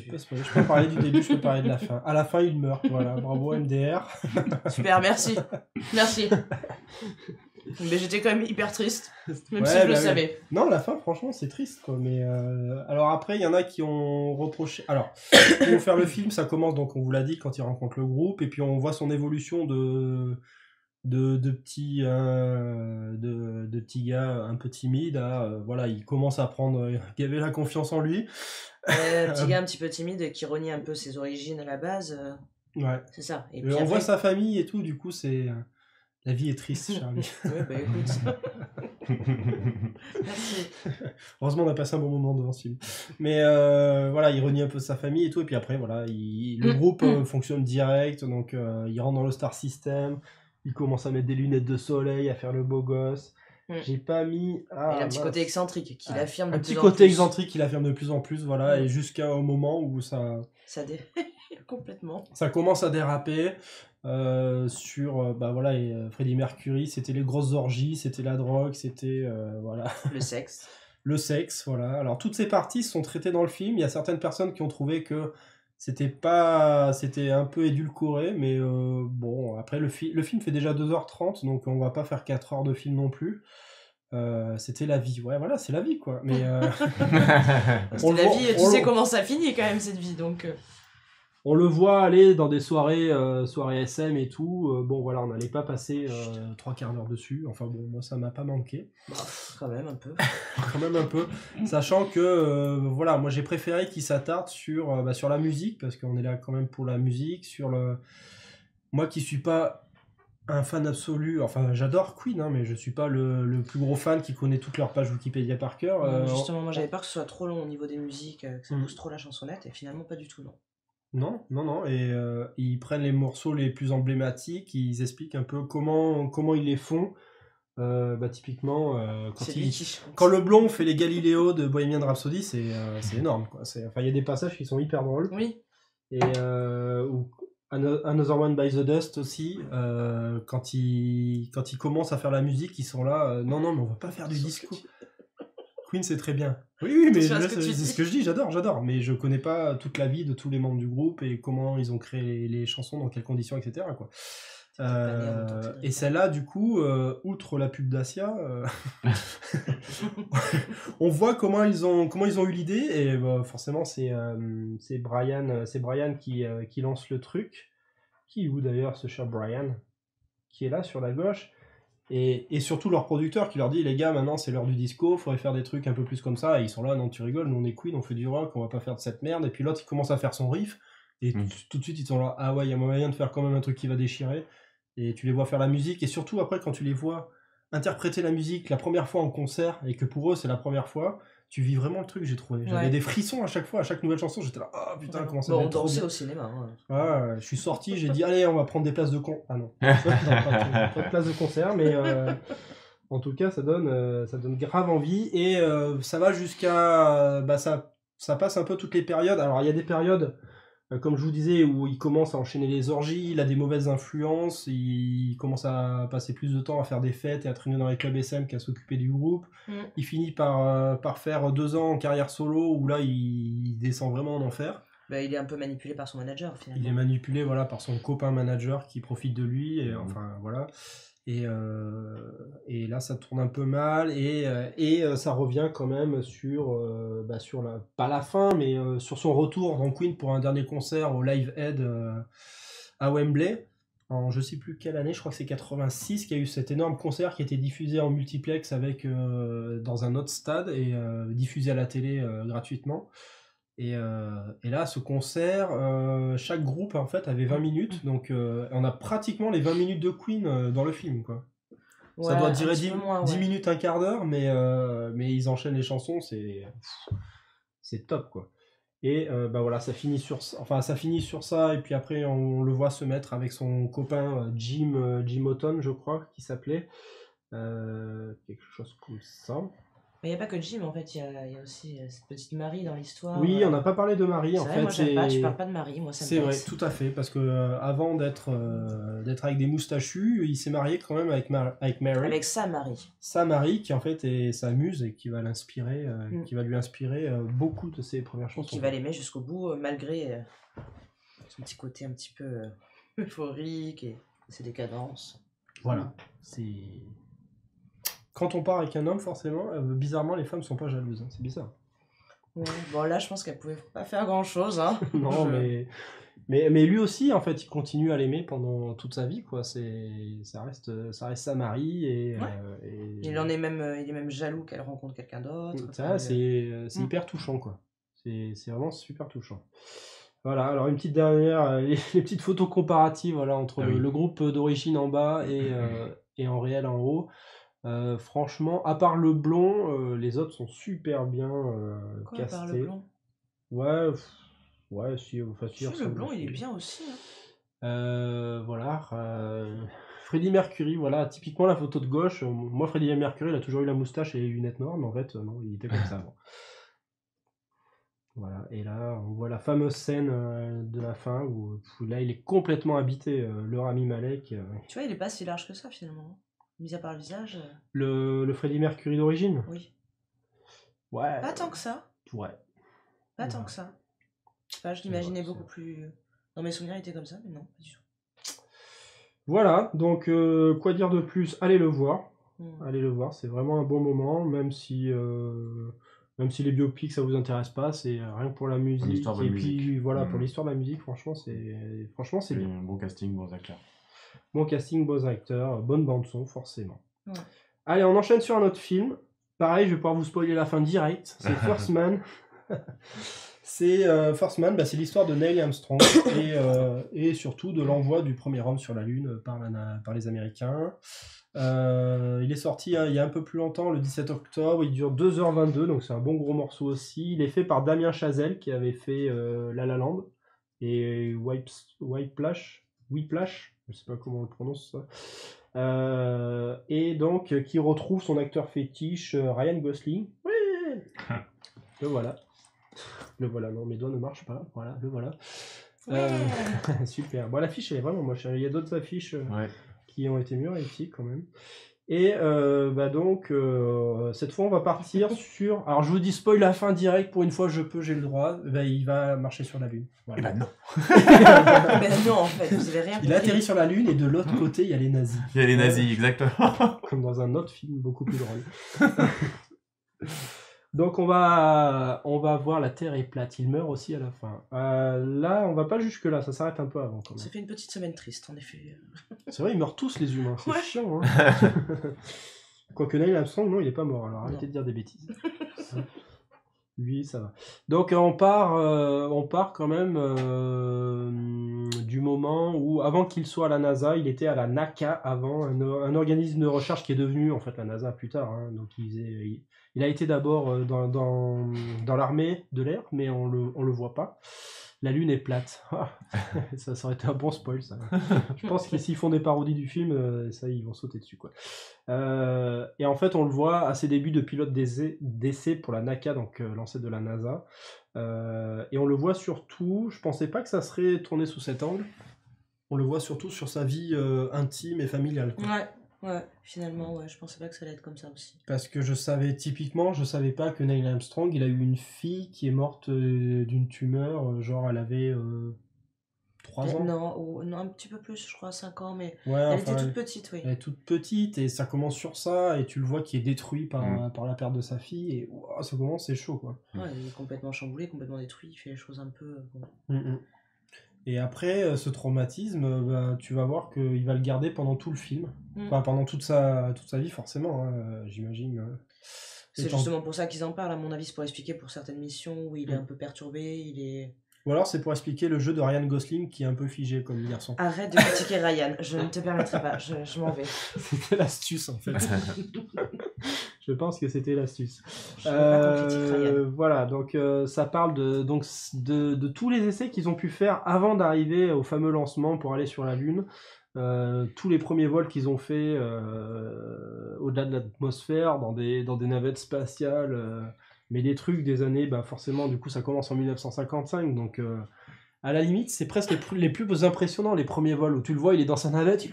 peux parler du début, je peux parler de la fin. À la fin, il meurt. Voilà, bravo MDR. Super, merci. Mais j'étais quand même hyper triste, même si je le savais. Non, la fin, franchement, c'est triste, quoi. Mais alors après, il y en a qui ont reproché. Alors, pour faire le film, ça commence, donc on vous l'a dit, quand il rencontre le groupe, et puis on voit son évolution de petit gars un peu timide. Voilà, il commence à prendre, gaver la confiance en lui. Petit gars un petit peu timide qui renie un peu ses origines à la base. Ouais. C'est ça. Et puis on voit sa famille et tout, du coup, c'est. La vie est triste, Charlie. Oui, bah écoute. Merci. Heureusement, on a passé un bon moment devant ce film. Mais voilà, il renie un peu sa famille et tout. Et puis après, voilà, le groupe fonctionne direct. Donc, il rentre dans le Star System. Il commence à mettre des lunettes de soleil, à faire le beau gosse. J'ai pas mis... il a un petit côté excentrique qu'il affirme de plus en plus. Un petit côté excentrique qu'il affirme de plus en plus, voilà. Et jusqu'au moment où ça... Complètement. Ça commence à déraper. Sur voilà, Freddie Mercury, c'était les grosses orgies, c'était la drogue, c'était voilà. Le sexe, voilà. Alors toutes ces parties sont traitées dans le film. Il y a certaines personnes qui ont trouvé que c'était un peu édulcoré, mais bon, après le film fait déjà 2h30, donc on va pas faire 4 heures de film non plus. C'était la vie, ouais, voilà, c'est la vie, quoi. Mais c'est la vie, et tu sais comment ça finit quand même cette vie, donc. On le voit aller dans des soirées SM et tout. Bon, voilà, on n'allait pas passer 3/4 d'heure dessus. Enfin bon, moi, ça m'a pas manqué. Quand même un peu. Quand même un peu. Sachant que, voilà, moi, j'ai préféré qu'il s'attarde sur la musique, parce qu'on est là quand même pour la musique. Moi qui suis pas un fan absolu, enfin, j'adore Queen, hein, mais je suis pas le plus gros fan qui connaît toutes leurs pages Wikipédia par cœur. Justement, moi, j'avais peur que ce soit trop long au niveau des musiques, que ça pousse trop la chansonnette, et finalement, pas du tout, non. Non, et ils prennent les morceaux les plus emblématiques, ils expliquent un peu comment ils les font. Typiquement, quand le blond fait les Galiléo de Bohemian Rhapsody, c'est énorme, quoi. Enfin, il y a des passages qui sont hyper drôles. Oui. Et ou Another One by the Dust aussi, quand ils commencent à faire la musique, ils sont là, non, mais on va pas faire du disco. Queen, c'est très bien. Oui, mais c'est ce que je dis, j'adore. Mais je connais pas toute la vie de tous les membres du groupe et comment ils ont créé les chansons, dans quelles conditions, etc., quoi. Et celle-là, du coup, outre la pub Dacia, on voit comment ils ont eu l'idée, et forcément c'est Brian qui lance le truc. Qui est où d'ailleurs, ce cher Brian, qui est là sur la gauche, et surtout leur producteur qui leur dit, les gars, maintenant c'est l'heure du disco, faudrait faire des trucs un peu plus comme ça, et ils sont là, non, tu rigoles, nous on est Queen, on fait du rock, on va pas faire de cette merde. Et puis l'autre il commence à faire son riff, et tout de suite ils sont là, ah ouais, il y a moyen de faire quand même un truc qui va déchirer. Et tu les vois faire la musique, et surtout après quand tu les vois interpréter la musique la première fois en concert, et que pour eux c'est la première fois, tu vis vraiment le truc, j'ai trouvé. J'avais des frissons à chaque fois, à chaque nouvelle chanson, j'étais là, oh putain, comment ça va être trop bien. On dansait au cinéma. Je suis sorti, j'ai dit, allez, on va prendre des places de concert. Ah non, pas de places de concert, mais en tout cas ça donne grave envie, et ça va jusqu'à... ça passe un peu toutes les périodes. Alors il y a des périodes, comme je vous disais, où il commence à enchaîner les orgies, il a des mauvaises influences, il commence à passer plus de temps à faire des fêtes et à traîner dans les clubs SM qu'à s'occuper du groupe. Il finit par faire 2 ans en carrière solo, où là il descend vraiment en enfer. Il est un peu manipulé par son manager, finalement. Il est manipulé, voilà, par son copain manager qui profite de lui, et enfin voilà. Et là ça tourne un peu mal, et ça revient quand même sur pas la fin, mais sur son retour dans Queen pour un dernier concert au Live Aid à Wembley en je sais plus quelle année, je crois que c'est 86, qu'il y a eu cet énorme concert qui était diffusé en multiplex dans un autre stade, et diffusé à la télé gratuitement. Et là, ce concert, chaque groupe en fait avait 20 minutes, donc on a pratiquement les 20 minutes de Queen dans le film, quoi. Ouais, ça doit durer 10 minutes, un quart d'heure, mais ils enchaînent les chansons, c'est top, quoi. Et voilà, ça finit sur ça, et puis après on le voit se mettre avec son copain Jim Houghton, je crois, qui s'appelait, quelque chose comme ça. Mais il n'y a pas que Jim, en fait, il y a aussi cette petite Marie dans l'histoire. Oui, on n'a pas parlé de Marie, en fait. Moi, j'aime pas, tu parles pas de Marie, moi, ça me C'est vrai, tout à fait, parce que avant d'être avec des moustachus, il s'est marié quand même avec Mary. Avec sa Marie. Sa Marie, qui en fait est sa muse, et qui va l'inspirer, qui va lui inspirer beaucoup de ses premières chansons. Qui va l'aimer jusqu'au bout, malgré son petit côté un petit peu euphorique et ses décadences. Voilà, c'est... Quand on part avec un homme, forcément, bizarrement, les femmes sont pas jalouses. Hein. C'est bizarre. Ouais, bon, là, je pense qu'elles pouvaient pas faire grand-chose. Hein. Non, mais lui aussi, en fait, il continue à l'aimer pendant toute sa vie, quoi. Ça reste sa Marie, et il est même jaloux qu'elle rencontre quelqu'un d'autre. Ça, c'est hyper touchant, quoi. C'est vraiment super touchant. Voilà, alors une petite dernière, les petites photos comparatives, voilà, entre le groupe d'origine en bas et en réel en haut. Franchement, à part le blond, les autres sont super bien castés. À part le blond Ouais, si, le blond, il est bien aussi. Voilà. Freddie Mercury, voilà, typiquement la photo de gauche. Moi, Freddie Mercury, il a toujours eu la moustache et les lunettes noires, mais en fait, non, il était comme ça avant. Voilà, et là, on voit la fameuse scène de la fin où là, il est complètement habité, le Rami Malek. Tu vois, il est pas si large que ça, finalement. Mis à part le visage. Le Freddie Mercury d'origine ? Oui. Ouais. Pas tant que ça. Ouais. Pas tant que ça. Je sais pas, je l'imaginais beaucoup plus... Dans mes souvenirs, il était comme ça, mais non, pas du tout. Voilà, donc quoi dire de plus ? Allez le voir. Allez le voir, c'est vraiment un bon moment, même si les biopics ça vous intéresse pas, c'est rien que pour la musique. Et puis voilà, pour l'histoire de la musique, franchement c'est bien. Bon casting, bons acteurs. Bon casting, bons acteurs, bonne bande-son, forcément. Ouais. Allez, on enchaîne sur un autre film. Pareil, je vais pouvoir vous spoiler la fin direct. C'est First Man. First Man, c'est l'histoire de Neil Armstrong et surtout de l'envoi du premier homme sur la Lune par les Américains. Il est sorti il y a un peu plus longtemps, le 17 octobre. Il dure 2h22, donc c'est un bon gros morceau aussi. Il est fait par Damien Chazelle, qui avait fait La La Land et Whiplash. Je sais pas comment on le prononce ça. Et donc qui retrouve son acteur fétiche Ryan Gosling. Oui. Le voilà. Le voilà, non, mes doigts ne marchent pas. Voilà, le voilà. Super. Bon, l'affiche elle est vraiment moche. Il y a d'autres affiches qui ont été mieux réussies quand même. Et donc cette fois on va partir sur. Alors je vous dis spoil la fin direct pour une fois j'ai le droit. Il va marcher sur la lune. Voilà. Et bah non. Non en fait vous avez rien compris. Il atterrit sur la lune et de l'autre côté il y a les nazis. Il y a les nazis exactement. Comme dans un autre film beaucoup plus drôle. Donc on va voir la Terre est plate. Il meurt aussi à la fin. Là on va pas jusque là, ça s'arrête un peu avant quand même. Ça fait une petite semaine triste en effet. C'est vrai ils meurent tous les humains, c'est chiant. Hein. Quoique Neil Armstrong non il est pas mort alors arrêtez de dire des bêtises. Lui ça va. Donc on part quand même du moment où avant qu'il soit à la NASA il était à la NACA avant un organisme de recherche qui est devenu en fait la NASA plus tard. Hein. Donc il a été d'abord dans l'armée de l'air, mais on le voit pas. La Lune est plate. Ça aurait été un bon spoil, ça. Je pense que s'ils font des parodies du film, ça, ils vont sauter dessus, quoi. Et en fait, on le voit à ses débuts de pilote d'essai pour la NACA, donc l'ancêtre de la NASA. Et on le voit surtout, je pensais pas que ça serait tourné sous cet angle. On le voit surtout sur sa vie intime et familiale, quoi. Ouais, finalement, je pensais pas que ça allait être comme ça aussi. Parce que je savais pas que Neil Armstrong, il a eu une fille qui est morte d'une tumeur, genre elle avait 3 ans. Non, un petit peu plus, je crois, 5 ans, mais elle était toute petite, oui. Elle est toute petite, et ça commence sur ça, et tu le vois qui est détruit par la perte de sa fille, et ça commence, c'est chaud, quoi. Ouais, il est complètement chamboulé, complètement détruit, il fait les choses un peu... Et après, ce traumatisme, tu vas voir qu'il va le garder pendant tout le film. Enfin, pendant toute sa vie, forcément, hein, j'imagine. C'est justement pour ça qu'ils en parlent, à mon avis, c'est pour expliquer pour certaines missions où il est un peu perturbé, il est... Ou alors c'est pour expliquer le jeu de Ryan Gosling qui est un peu figé comme garçon. Arrête de critiquer Ryan, je ne te permettrai pas, je m'en vais. C'était l'astuce en fait. Je pense que c'était l'astuce. Voilà, donc ça parle de tous les essais qu'ils ont pu faire avant d'arriver au fameux lancement pour aller sur la Lune. Tous les premiers vols qu'ils ont fait au-delà de l'atmosphère, dans des navettes spatiales, mais des trucs des années, forcément, du coup, ça commence en 1955, donc à la limite, c'est presque les plus impressionnants, les premiers vols, où tu le vois, il est dans sa navette, il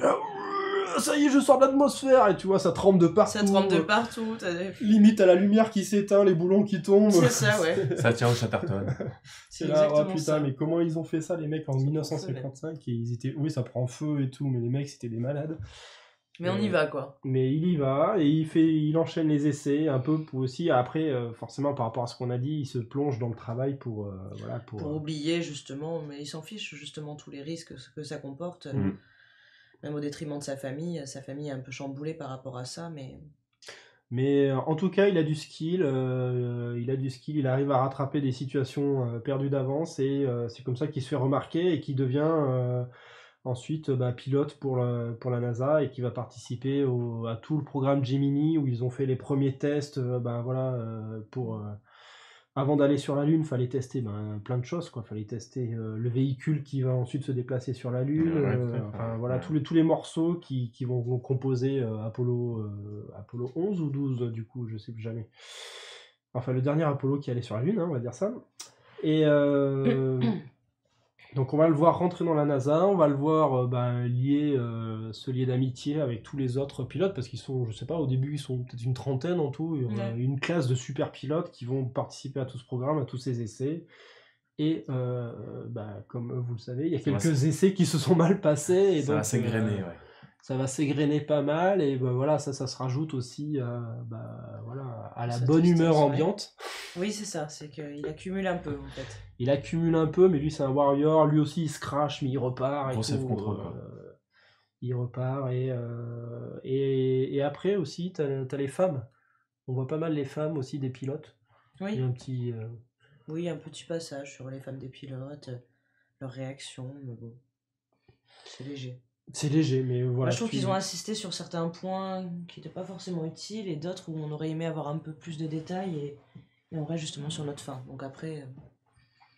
ça y est, je sors de l'atmosphère, et tu vois, ça trempe de partout. Ça trempe de partout. Limite à la lumière qui s'éteint, les boulons qui tombent. C'est ça, ouais. Ça tient au Chatterton. C'est là, oh putain, mais comment ils ont fait ça, les mecs, en 1955, et ils étaient, oui, ça prend feu et tout, mais les mecs, c'était des malades. Mais on y va, quoi. Mais il y va, et il enchaîne les essais, un peu pour aussi, après, forcément, par rapport à ce qu'on a dit, il se plonge dans le travail pour oublier, justement, mais il s'en fiche, justement, tous les risques que ça comporte. Même au détriment de sa famille est un peu chamboulée par rapport à ça, mais en tout cas, il a du skill, il arrive à rattraper des situations perdues d'avance, et c'est comme ça qu'il se fait remarquer, et qu'il devient ensuite pilote pour la NASA, et qui va participer à tout le programme Gemini, où ils ont fait les premiers tests, avant d'aller sur la Lune, fallait tester plein de choses, quoi. Fallait tester le véhicule qui va ensuite se déplacer sur la Lune, tous les morceaux qui vont composer Apollo 11 ou 12, du coup, je sais plus jamais. Enfin, le dernier Apollo qui allait sur la Lune, hein, on va dire ça. Et donc on va le voir rentrer dans la NASA, on va le voir se lier d'amitié avec tous les autres pilotes, parce qu'ils sont, je sais pas, au début ils sont peut-être une trentaine en tout, une classe de super pilotes qui vont participer à tout ce programme, à tous ces essais. Et comme vous le savez, il y a quelques essais qui se sont mal passés. Et ça va s'égrener, ça va s'égrener pas mal, et ça se rajoute aussi à la bonne humeur ambiante. Oui, c'est ça, c'est qu'il accumule un peu en fait. Il accumule un peu, mais lui c'est un warrior, lui aussi il se crache, mais il repart. Il repart, et après aussi t'as les femmes. On voit pas mal les femmes aussi des pilotes. Oui. Il y a un petit... Oui, un petit passage sur les femmes des pilotes, leurs réactions, mais bon, c'est léger. C'est léger, mais voilà. Moi, je trouve qu'ils ont insisté sur certains points qui n'étaient pas forcément utiles, et d'autres où on aurait aimé avoir un peu plus de détails, et on reste justement sur notre fin. Donc après...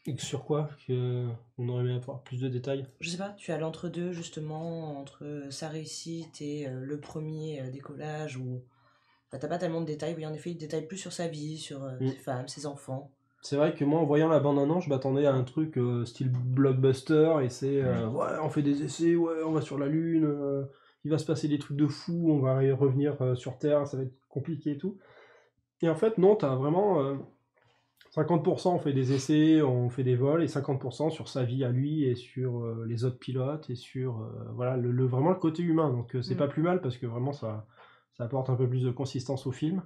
Et sur quoi on aurait aimé avoir plus de détails? Je sais pas, tu as l'entre-deux justement, entre sa réussite et le premier décollage, où t'as pas tellement de détails, oui en effet il détaille plus sur sa vie, sur ses femmes, ses enfants. C'est vrai que moi en voyant la bande-annonce, je m'attendais à un truc style blockbuster, et c'est ouais on fait des essais, ouais on va sur la lune, il va se passer des trucs de fou, on va revenir sur Terre, ça va être compliqué et tout. Et en fait non, t'as vraiment 50% on fait des essais, on fait des vols, et 50% sur sa vie à lui et sur les autres pilotes et sur voilà vraiment le côté humain. Donc c'est pas plus mal parce que vraiment ça apporte un peu plus de consistance au film.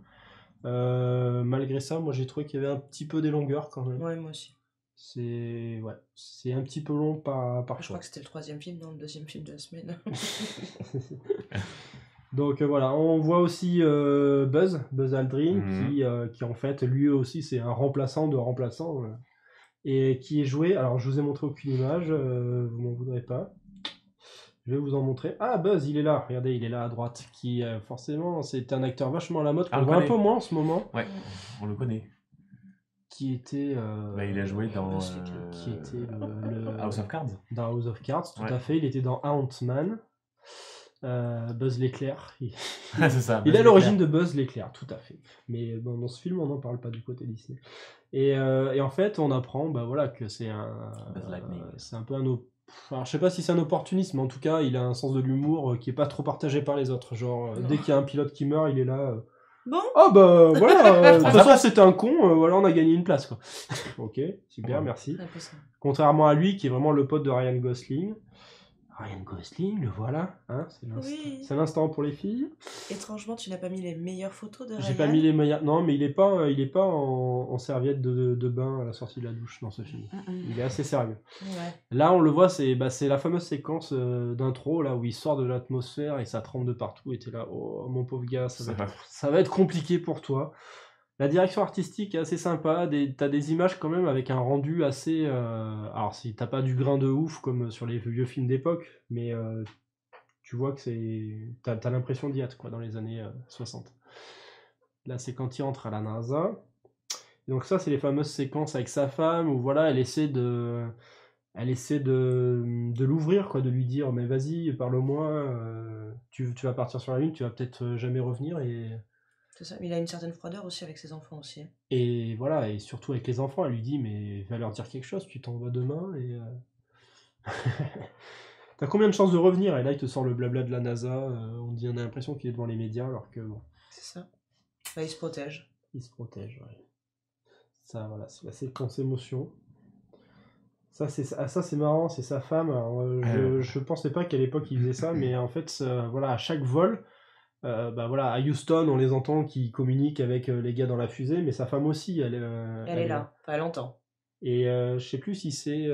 Malgré ça, moi j'ai trouvé qu'il y avait un petit peu des longueurs quand même. Ouais, moi aussi. C'est un petit peu long par Je crois que c'était le 3e film, non, le 2e film de la semaine. Donc voilà, on voit aussi Buzz Aldrin qui en fait lui aussi c'est un remplaçant de remplaçant et qui est joué, alors je vous ai montré aucune image, vous m'en voudrez pas, je vais vous en montrer. Ah Buzz il est là, regardez il est là à droite, qui forcément c'est un acteur vachement à la mode, qu'on voit un peu moins en ce moment. Ouais, on le connaît. Qui était il a joué dans qui était le House of Cards. Dans House of Cards, tout à fait, il était dans Ant-Man. Buzz l'éclair. C'est ça, il est à l'origine de Buzz l'éclair, tout à fait. Mais dans ce film, on n'en parle pas du côté Disney. Et en fait, on apprend voilà, que c'est c'est un peu un... Alors, je sais pas si c'est un opportuniste, mais en tout cas, il a un sens de l'humour qui est pas trop partagé par les autres. Genre, dès qu'il y a un pilote qui meurt, il est là... Bon. Ah bah voilà, de toute façon c'était un con, voilà on a gagné une place quoi. Ok, super, merci. Contrairement à lui qui est vraiment le pote de Ryan Gosling. Ryan Gosling, le voilà, hein, c'est l'instant pour les filles. Étrangement, tu n'as pas mis les meilleures photos de Ryan. J'ai pas mis les meilleures, non, mais il est pas en serviette de bain à la sortie de la douche dans ce film. Il est assez sérieux. Ouais. Là, on le voit, c'est la fameuse séquence d'intro là où il sort de l'atmosphère et ça tremble de partout. Et t'es là, oh mon pauvre gars, ça va être compliqué pour toi. La direction artistique est assez sympa, t'as des images quand même avec un rendu assez... alors si t'as pas du grain de ouf comme sur les vieux films d'époque, mais tu vois que t'as l'impression d'y être quoi, dans les années 60. Là c'est quand il entre à la NASA. Donc ça c'est les fameuses séquences avec sa femme où voilà elle essaie de l'ouvrir quoi, de lui dire mais vas-y parle-moi, tu vas partir sur la Lune, tu vas peut-être jamais revenir et... C'est ça, mais il a une certaine froideur aussi avec ses enfants aussi. Et voilà, et surtout avec les enfants, elle lui dit mais va leur dire quelque chose, tu t'en vas demain et t'as combien de chances de revenir? Et là il te sort le blabla de la NASA, on a l'impression qu'il est devant les médias alors que bon. C'est ça. Bah, il se protège. Il se protège, ouais. Ça voilà, c'est la séquence émotion. Ça c'est marrant, c'est sa femme. Alors, je pensais pas qu'à l'époque il faisait ça, mais en fait voilà, à chaque vol. Voilà, à Houston, on les entend qui communiquent avec les gars dans la fusée, mais sa femme aussi, elle est là, enfin, elle entend. Et je sais plus si c'est...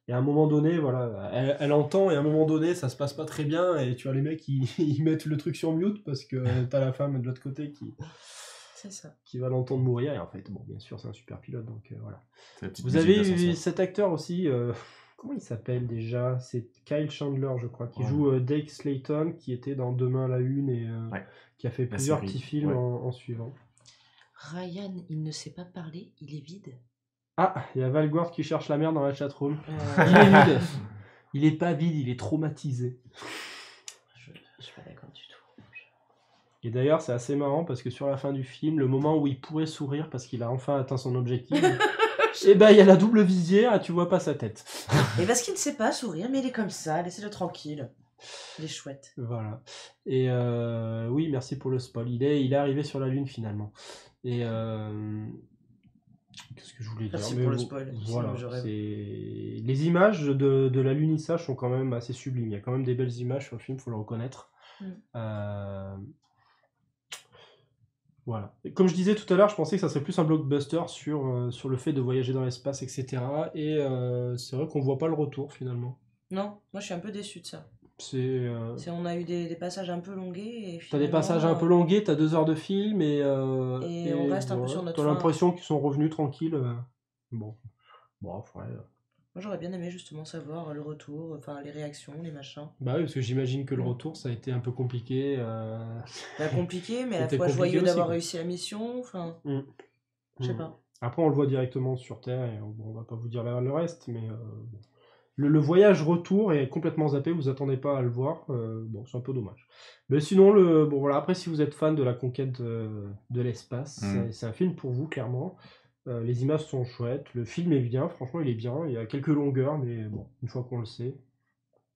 Et à un moment donné, voilà, elle entend, et à un moment donné, ça se passe pas très bien, et tu vois les mecs, ils mettent le truc sur mute, parce que t'as la femme de l'autre côté c'est ça. Qui va l'entendre mourir, et en fait, bon, bien sûr, c'est un super pilote, donc voilà. Vous avez vu cet acteur aussi... Comment il s'appelle déjà? C'est Kyle Chandler, je crois, qui joue Dake Slayton, qui était dans Demain à la Une et qui a fait plusieurs petits films en suivant. Ryan, il ne sait pas parler, il est vide. Ah, il y a Valguard qui cherche la merde dans la chatroom. Il est vide. Il est pas vide, il est traumatisé. Je suis pas d'accord du tout. Et d'ailleurs, c'est assez marrant parce que sur la fin du film, le moment où il pourrait sourire parce qu'il a enfin atteint son objectif... Et il y a la double visière et tu vois pas sa tête. Et parce qu'il ne sait pas sourire, mais il est comme ça, laissez-le tranquille. Il est chouette. Voilà. Et oui, merci pour le spoil. Il est arrivé sur la Lune finalement. Et qu'est-ce que je voulais dire? Merci pour le spoil. Voilà. Les images de l'alunissage sont quand même assez sublimes. Il y a quand même des belles images sur le film, faut le reconnaître. Voilà. Et comme je disais tout à l'heure, je pensais que ça serait plus un blockbuster sur le fait de voyager dans l'espace, etc. Et c'est vrai qu'on voit pas le retour finalement. Non, moi je suis un peu déçu de ça. On a eu des passages un peu longués. Et t'as des passages un peu longués, t'as 2 heures de film et on reste un peu sur notre fin. T'as l'impression qu'ils sont revenus tranquilles. Bon, ouais. Moi j'aurais bien aimé justement savoir le retour, enfin les réactions, les machins. Bah oui, parce que j'imagine que le retour ça a été un peu compliqué. Compliqué, mais à la fois joyeux d'avoir réussi la mission, enfin... Je sais pas. Après, on le voit directement sur Terre, et bon, on va pas vous dire le reste, mais bon. Le voyage retour est complètement zappé, vous attendez pas à le voir, bon, c'est un peu dommage. Mais sinon, bon, voilà, après, si vous êtes fan de la conquête de l'espace, c'est un film pour vous, clairement. Les images sont chouettes, le film est bien, franchement, il est bien, il y a quelques longueurs, mais bon, une fois qu'on le sait,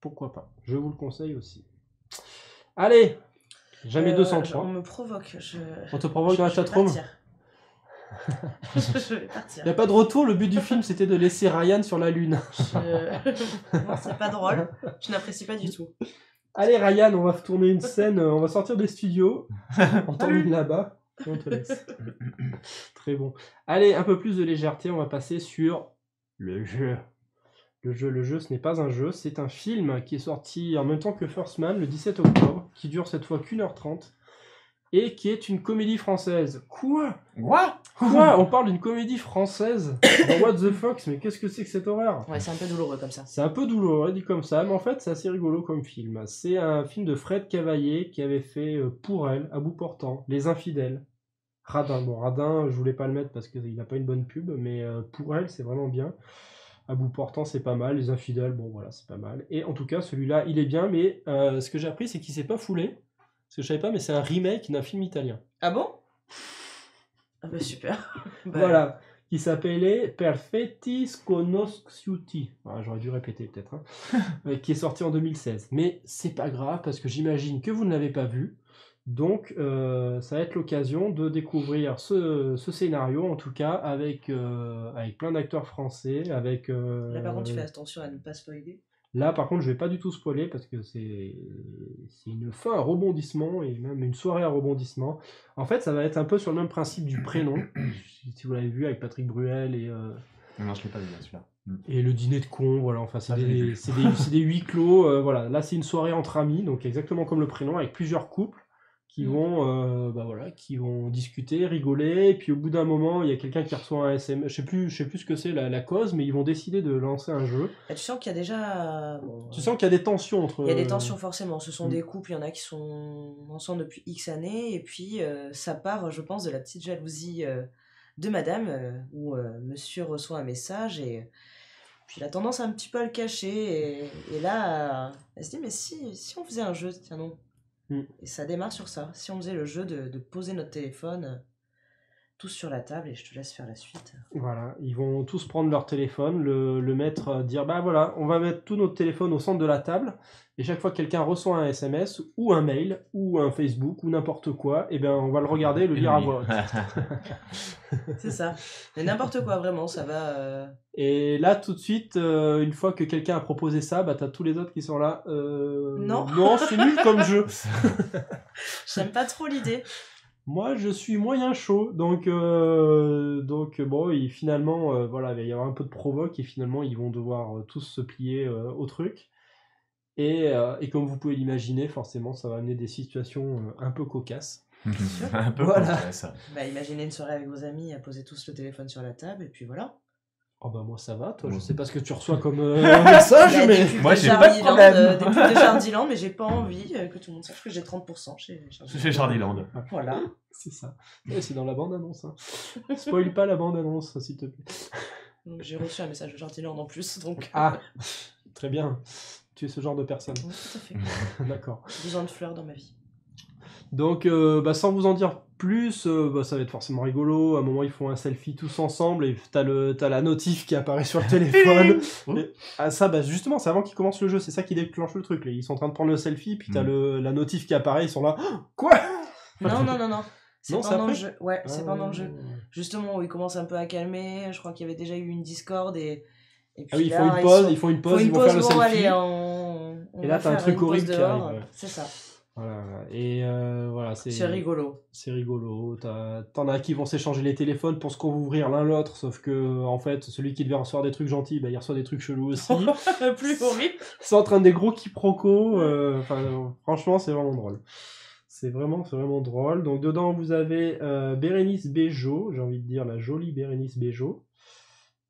pourquoi pas. Je vous le conseille aussi. Allez, jamais 203. On me provoque. On te provoque dans la chatroom. Je vais partir. Il n'y a pas de retour, le but du film c'était de laisser Ryan sur la lune. Non, c'est pas drôle, je n'apprécie pas du tout. Allez Ryan, on va tourner une scène, on va sortir des studios, on t'emmène là-bas et on te laisse. Très bon. Allez, un peu plus de légèreté, on va passer sur le jeu. Le jeu, ce n'est pas un jeu, c'est un film qui est sorti en même temps que First Man le 17 octobre, qui dure cette fois qu'1h30. Et qui est une comédie française. Quoi ? On parle d'une comédie française dans What the Fox, mais qu'est-ce que c'est que cette horreur ? Ouais, c'est un peu douloureux comme ça. C'est un peu douloureux dit comme ça, mais en fait c'est assez rigolo comme film. C'est un film de Fred Cavaillé qui avait fait Pour elle, à bout portant, Les Infidèles, Radin. Bon, Radin, je voulais pas le mettre parce qu'il n'a pas une bonne pub, mais Pour elle, c'est vraiment bien. À bout portant, c'est pas mal. Les Infidèles, bon voilà, c'est pas mal. Et en tout cas, celui-là, il est bien, mais ce que j'ai appris, c'est qu'il s'est pas foulé. Parce que je savais pas, mais c'est un remake d'un film italien. Ah bon ? Ah bah super. Voilà, qui s'appelait Perfetti Sconosciuti. Voilà, j'aurais dû répéter peut-être. Hein. Qui est sorti en 2016. Mais c'est pas grave, parce que j'imagine que vous ne l'avez pas vu. Donc, ça va être l'occasion de découvrir ce scénario, en tout cas, avec plein d'acteurs français. Là, par contre, tu fais attention à ne pas spoiler. Là, par contre, je vais pas du tout spoiler parce que c'est une fin à rebondissement et même une soirée à rebondissement. En fait, ça va être un peu sur le même principe du Prénom, si vous l'avez vu avec Patrick Bruel et. Non, je l'ai pas vu celui-là. Et le dîner de con, voilà. Enfin, c'est des huis clos. Voilà, là, c'est une soirée entre amis, donc exactement comme le Prénom, avec plusieurs couples qui vont discuter, rigoler, et puis au bout d'un moment, il y a quelqu'un qui reçoit un SMS, je sais plus ce que c'est la cause, mais ils vont décider de lancer un jeu. Et tu sens qu'il y a déjà... tu sens qu'il y a des tensions entre... Il y a des tensions forcément, ce sont des couples, il y en a qui sont ensemble depuis X années, et puis ça part, je pense, de la petite jalousie de madame, où monsieur reçoit un message, et puis il a tendance un petit peu à le cacher, et là, elle se dit, mais si on faisait un jeu, tiens non. Et ça démarre sur ça. Si on faisait le jeu de poser notre téléphone tous sur la table, et je te laisse faire la suite. Voilà, ils vont tous prendre leur téléphone, le mettre, dire bah voilà, on va mettre tout notre téléphone au centre de la table, et chaque fois que quelqu'un reçoit un SMS, ou un mail, ou un Facebook, ou n'importe quoi, et ben on va le regarder et le lire à voix haute. C'est ça. Mais n'importe quoi, vraiment, ça va... Et là, tout de suite, une fois que quelqu'un a proposé ça, bah t'as tous les autres qui sont là. Non. Non, c'est nul comme jeu. J'aime pas trop l'idée. Moi, je suis moyen chaud, donc bon, et finalement, voilà, il va y avoir un peu de provoque, et finalement, ils vont devoir tous se plier au truc. Et comme vous pouvez l'imaginer, forcément, ça va amener des situations un peu cocasses. Un peu voilà. cocasse. Bah, imaginez une soirée avec vos amis, à poser tous le téléphone sur la table, et puis voilà. Oh bah moi ça va, toi, je sais pas ce que tu reçois comme message, mais... Moi j'ai pas de problème. Des pubs de Jardiland, mais j'ai pas envie que tout le monde sache que j'ai 30% chez Jardiland. Chez Jardiland. Voilà. C'est ça. Ouais, c'est dans la bande-annonce. Hein. Spoil pas la bande-annonce, s'il te plaît. Donc, j'ai reçu un message de Jardiland en plus, donc... Ah, très bien. Tu es ce genre de personne. Oui, tout à fait. D'accord. Besoin de fleurs dans ma vie. Donc, sans vous en dire plus, ça va être forcément rigolo. À un moment, ils font un selfie tous ensemble et t'as la notif qui apparaît sur le téléphone. Et, ça, justement, c'est avant qu'ils commencent le jeu. C'est ça qui déclenche le truc. Là. Ils sont en train de prendre le selfie, puis t'as la notif qui apparaît. Ils sont là. Quoi ? Non. C'est pendant le jeu. Ouais, c'est pendant le jeu. Ah. Justement, où ils commencent un peu à calmer. Je crois qu'il y avait déjà eu une Discord et puis ah oui, là, ils font une pause, ils vont faire le selfie. Allez, et là, t'as un truc horrible qui arrive. Ouais. C'est ça. Voilà. Et voilà, c'est rigolo. C'est rigolo. T'en as qui vont s'échanger les téléphones pour se couvrir l'un l'autre, sauf que en fait, celui qui devait recevoir des trucs gentils, il reçoit des trucs chelous aussi. Plus horrible. C'est en train des gros quiproquos. Franchement, c'est vraiment drôle. C'est vraiment drôle. Donc dedans, vous avez Bérénice Bejo, j'ai envie de dire la jolie Bérénice Bejo.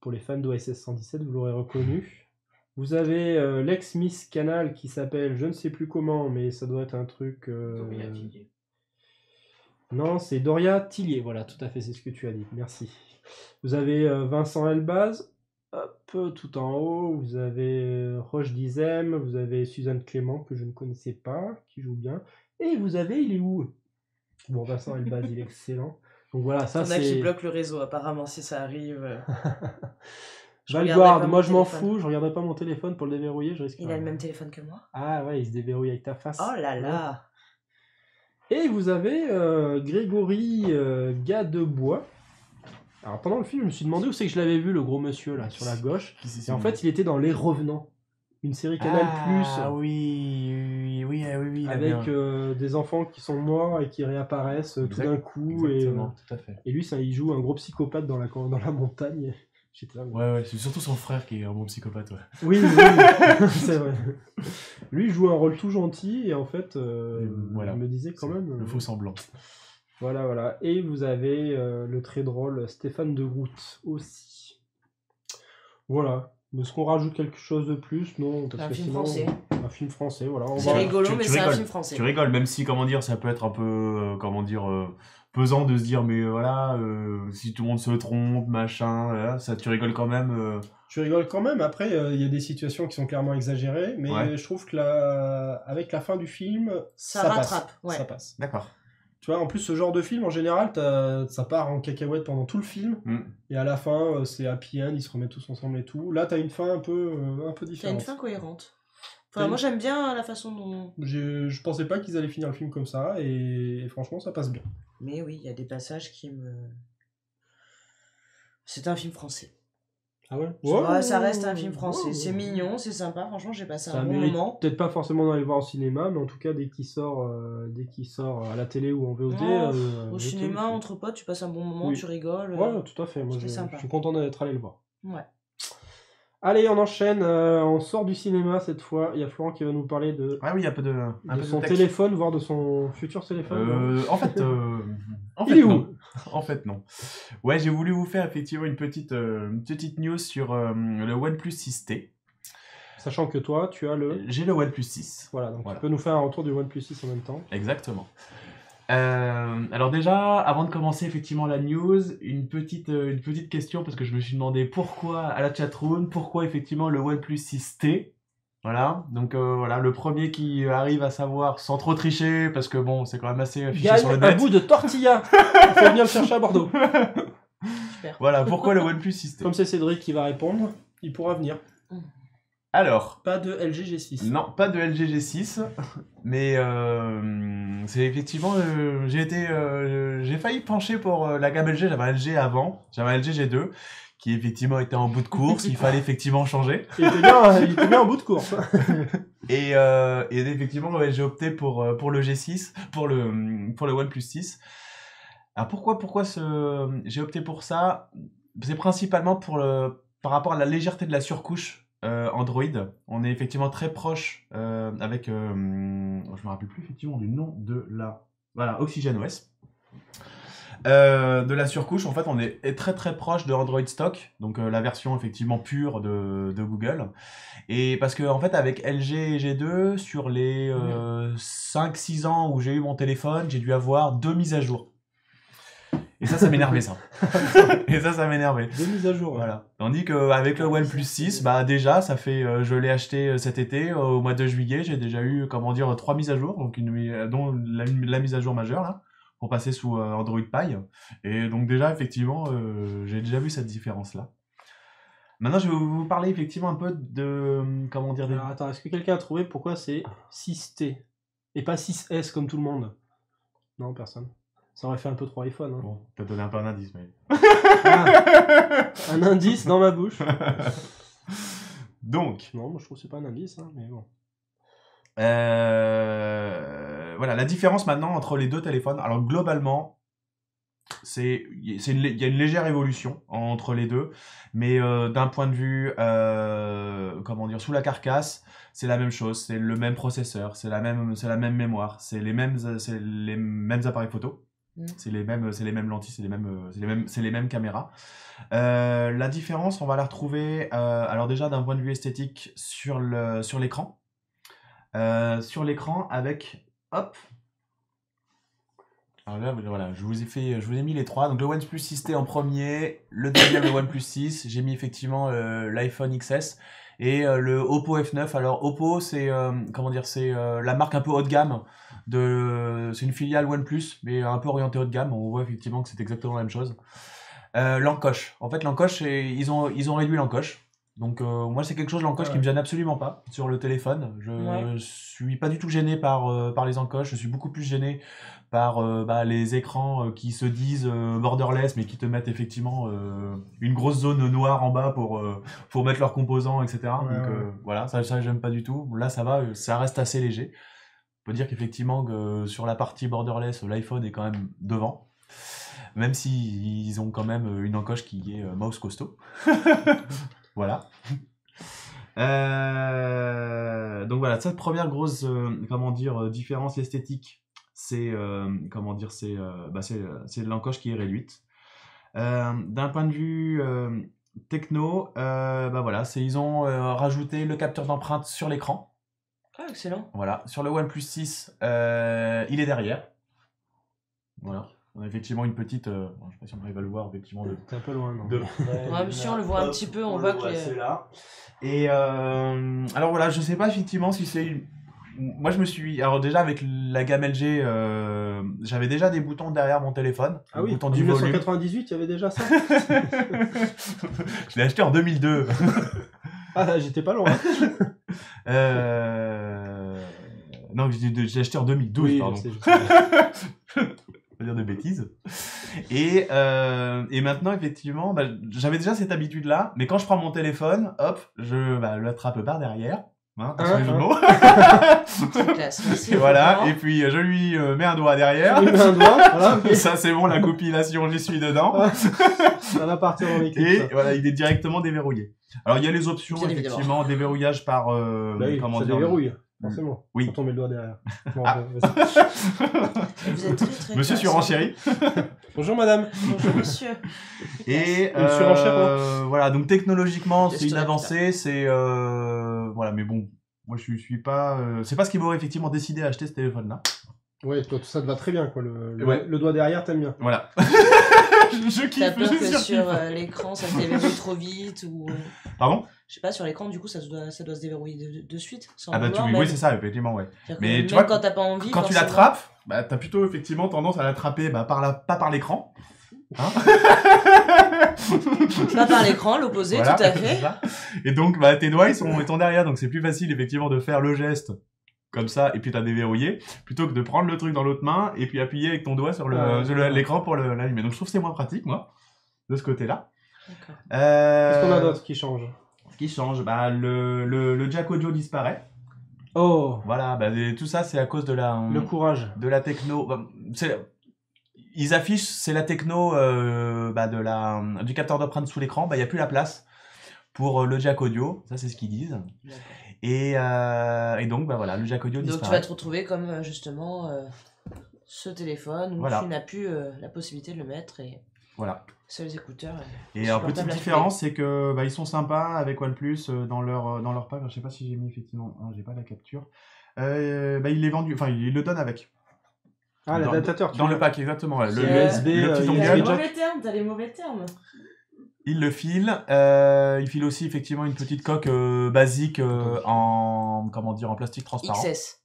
Pour les fans d'OSS 117, vous l'aurez reconnu. Vous avez l'ex-Miss Canal qui s'appelle je ne sais plus comment, mais ça doit être un truc... Non, c'est Doria Tillier, voilà, tout à fait, c'est ce que tu as dit, merci. Vous avez Vincent Elbaz, hop, tout en haut, vous avez Roche Dizem, vous avez Suzanne Clément, que je ne connaissais pas, qui joue bien, et vous avez, il est où? Bon, Vincent Elbaz, il est excellent. Donc voilà, ça c'est... Il y en a qui bloquent le réseau, apparemment, si ça arrive. Valguard, moi je m'en fous, je regarderai pas mon téléphone pour le déverrouiller, je risque Il pas. a le même téléphone que moi. Ah ouais, il se déverrouille avec ta face. Oh là là. Et vous avez Grégory Gadebois. Alors pendant le film, je me suis demandé où c'est que je l'avais vu, le gros monsieur là, sur la gauche. Et en fait, il était dans Les Revenants, une série Canal+. Ah oui. Avec des enfants qui sont morts et qui réapparaissent tout d'un coup. Exactement, tout à fait. Et lui, ça, il joue un gros psychopathe dans la montagne. Ouais, c'est surtout son frère qui est un bon psychopathe, ouais. Oui, c'est vrai. Lui, il joue un rôle tout gentil et en fait, voilà. il me disait quand même... Le faux semblant. Voilà. Et vous avez le très drôle Stéphane de Groot aussi. Voilà. Est-ce qu'on rajoute quelque chose de plus? Non, parce que sinon... Un film français, voilà. C'est rigolo, mais c'est un film français. Tu rigoles, même si, comment dire, ça peut être un peu, pesant de se dire, mais voilà, si tout le monde se trompe, machin, voilà, ça, tu rigoles quand même. Tu rigoles quand même. Après, il y a des situations qui sont clairement exagérées, mais je trouve que avec la fin du film, ça rattrape. Passe. Ouais. Ça passe. D'accord. Tu vois, en plus, ce genre de film, en général, ça part en cacahuète pendant tout le film, et à la fin, c'est happy end, ils se remettent tous ensemble et tout. Là, t'as une fin un peu différente. T'as une fin cohérente. Enfin, moi, j'aime bien la façon dont... Je pensais pas qu'ils allaient finir le film comme ça, et franchement, ça passe bien. Mais oui, il y a des passages qui me... C'est un film français. Ah ouais? Ça reste un film français. C'est mignon, c'est sympa. Franchement, j'ai passé un bon moment. Peut-être pas forcément d'aller le voir au cinéma, mais en tout cas, dès qu'il sort à la télé ou en VOD... au cinéma, entre potes, tu passes un bon moment, tu rigoles. Ouais, tout à fait. Moi, je suis content d'être allé le voir. Ouais. Allez, on enchaîne. On sort du cinéma cette fois. Il y a Florent qui va nous parler de, un peu de son téléphone, voire de son futur téléphone. En fait, non. En fait, non. Ouais, j'ai voulu vous faire effectivement une petite news sur le OnePlus 6T. Sachant que toi, tu as le... J'ai le OnePlus 6. Voilà, donc tu peux nous faire un retour du OnePlus 6 en même temps. Exactement. Alors déjà, avant de commencer effectivement la news, une petite question, parce que je me suis demandé pourquoi, à la chatroom, pourquoi effectivement le OnePlus 6T. Voilà, donc voilà, le premier qui arrive à savoir sans trop tricher, parce que bon, c'est quand même assez affiché sur le net. Un bout de tortilla. Il faut venir le chercher à Bordeaux. Super. Voilà, pourquoi le OnePlus 6T. Comme c'est Cédric qui va répondre, il pourra venir. Alors... Pas de LG G6. Non, pas de LG G6, mais c'est effectivement... j'ai failli pencher pour la gamme LG, j'avais un LG avant, j'avais un LG G2, qui effectivement était en bout de course, il fallait effectivement changer. Il était bien en bout de course. Et effectivement, ouais, j'ai opté pour le G6, pour le OnePlus 6. Alors pourquoi j'ai opté pour ça? C'est principalement par rapport à la légèreté de la surcouche Android. On est effectivement très proche avec... je me rappelle plus effectivement du nom de la... Voilà, OxygenOS. De la surcouche, en fait, on est très très proche de Android Stock, donc la version effectivement pure de Google. Et parce que en fait, avec LG et G2, sur les 5-6 ans où j'ai eu mon téléphone, j'ai dû avoir 2 mises à jour. Et ça m'énervait ça. Et ça m'énervait. 2 mises à jour. Voilà. Tandis qu'avec le OnePlus 6, bah déjà, ça fait, je l'ai acheté cet été, au mois de juillet, j'ai déjà eu, 3 mises à jour, donc dont la mise à jour majeure là, pour passer sous Android Pie. Et donc déjà, effectivement, j'ai déjà vu cette différence-là. Maintenant, je vais vous parler effectivement un peu de... Comment dire... Alors attends, est-ce que quelqu'un a trouvé pourquoi c'est 6T et pas 6S comme tout le monde? Non, personne. Ça aurait fait un peu trop iPhone. Hein. Bon, t'as donné un peu un indice, mais... Un indice dans ma bouche. Donc... Non, moi je trouve que c'est pas un indice, hein, mais bon. Voilà, la différence maintenant entre les deux téléphones. Alors globalement, il y a une légère évolution entre les deux, mais d'un point de vue, sous la carcasse, c'est la même chose, c'est le même processeur, c'est la même mémoire, c'est les mêmes appareils photo. C'est les mêmes lentilles, c'est les mêmes caméras. La différence, on va la retrouver, alors déjà d'un point de vue esthétique sur l'écran. Sur l'écran avec, hop, Alors là, voilà, je vous ai mis les 3. Donc le OnePlus 6T en premier, le deuxième le OnePlus 6. J'ai mis effectivement l'iPhone XS et le Oppo F9. Alors Oppo, c'est la marque un peu haut de gamme. C'est une filiale OnePlus, mais un peu orientée haut de gamme. On voit effectivement que c'est exactement la même chose. L'encoche. En fait, l'encoche, ils ont réduit l'encoche. Donc moi, c'est quelque chose, l'encoche, qui me gêne absolument pas sur le téléphone. Je suis pas du tout gêné par les encoches. Je suis beaucoup plus gêné par les écrans qui se disent borderless, mais qui te mettent effectivement une grosse zone noire en bas pour mettre leurs composants, etc. Donc voilà, ça j'aime pas du tout. Là, ça va, ça reste assez léger. On peut dire qu'effectivement, que sur la partie borderless, l'iPhone est quand même devant. Même s'ils ont quand même une encoche qui est mouse costaud. Voilà. Donc voilà, cette première grosse différence esthétique, c'est l'encoche qui est réduite. D'un point de vue techno, voilà, ils ont rajouté le capteur d'empreinte sur l'écran. Ah, excellent. Voilà, sur le OnePlus 6, il est derrière. Voilà. On a effectivement une petite. Je sais pas si on arrive à le voir, effectivement. C'est un peu loin, non? Ouais, mais si on le voit un petit peu, on voit que. C'est là. Et alors voilà, je sais pas effectivement si c'est. Moi, je me suis. Alors, déjà, avec la gamme LG, j'avais déjà des boutons derrière mon téléphone. Ah oui, bouton en du volume. 1998, il y avait déjà ça. Je l'ai acheté en 2002. Ah, j'étais pas loin. Non, j'ai acheté en 2012, oui, pardon. Je sais. Pas dire de bêtises. Et maintenant, effectivement, j'avais déjà cette habitude-là, mais quand je prends mon téléphone, hop, je l'attrape par derrière. Hein, classe, et voilà, et puis je lui mets un doigt derrière. Tu lui mets un doigt, voilà, okay. Ça c'est bon, la compilation, j'y suis dedans. Ça va partir dans l'équipe. Et voilà, il est directement déverrouillé. Alors il y a les options, bien effectivement, déverrouillage par ça déverrouille. Forcément. Oui. Quand on met le doigt derrière. Bon, vous êtes très Monsieur surenchéri. Bonjour madame. Bonjour monsieur. Et voilà, donc technologiquement c'est une avancée, c'est voilà, mais bon, moi je suis pas, c'est pas ce qui m'aurait effectivement décidé à acheter ce téléphone-là. Ouais, toi ça te va très bien quoi, le doigt derrière t'aimes bien. Voilà. Je kiffe. T'as peur que sur l'écran ça se déverrouille trop vite ou. Pardon? Je sais pas, sur l'écran, du coup, ça doit se déverrouiller de suite. Sans oui, c'est ça, effectivement, ouais. Mais tu vois, quand t'as pas envie. Quand tu l'attrapes, t'as plutôt effectivement tendance à l'attraper pas par l'écran. Hein pas par l'écran, l'opposé, voilà, tout à fait. Et donc, tes doigts, ils sont derrière, donc c'est plus facile, effectivement, de faire le geste comme ça, et puis t'as déverrouillé, plutôt que de prendre le truc dans l'autre main, et puis appuyer avec ton doigt sur l'écran pour l'allumer. Donc, je trouve que c'est moins pratique, moi, de ce côté-là. Qu'est-ce qu'on a d'autre qui change? Le jack audio disparaît. Oh. Voilà, tout ça c'est à cause de le courage de la techno. Ils affichent c'est la techno du capteur d'empreinte sous l'écran. Il y a plus la place pour le jack audio. Ça c'est ce qu'ils disent. Et donc voilà, le jack audio disparaît. Donc tu vas te retrouver comme justement ce téléphone où tu n'as plus la possibilité de le mettre et. Voilà. C'est les écouteurs. Et alors, petite différence, c'est que ils sont sympas avec OnePlus dans leur pack. Je sais pas si j'ai mis effectivement. Non, j'ai pas la capture. Il les vendent, enfin, il le donne avec. Ah, l'adaptateur. Dans le pack, exactement. Ouais. Le USB. Le petit dongle. T'as les mauvais termes. Il le file. Il file aussi effectivement une petite coque basique en plastique transparent. XS.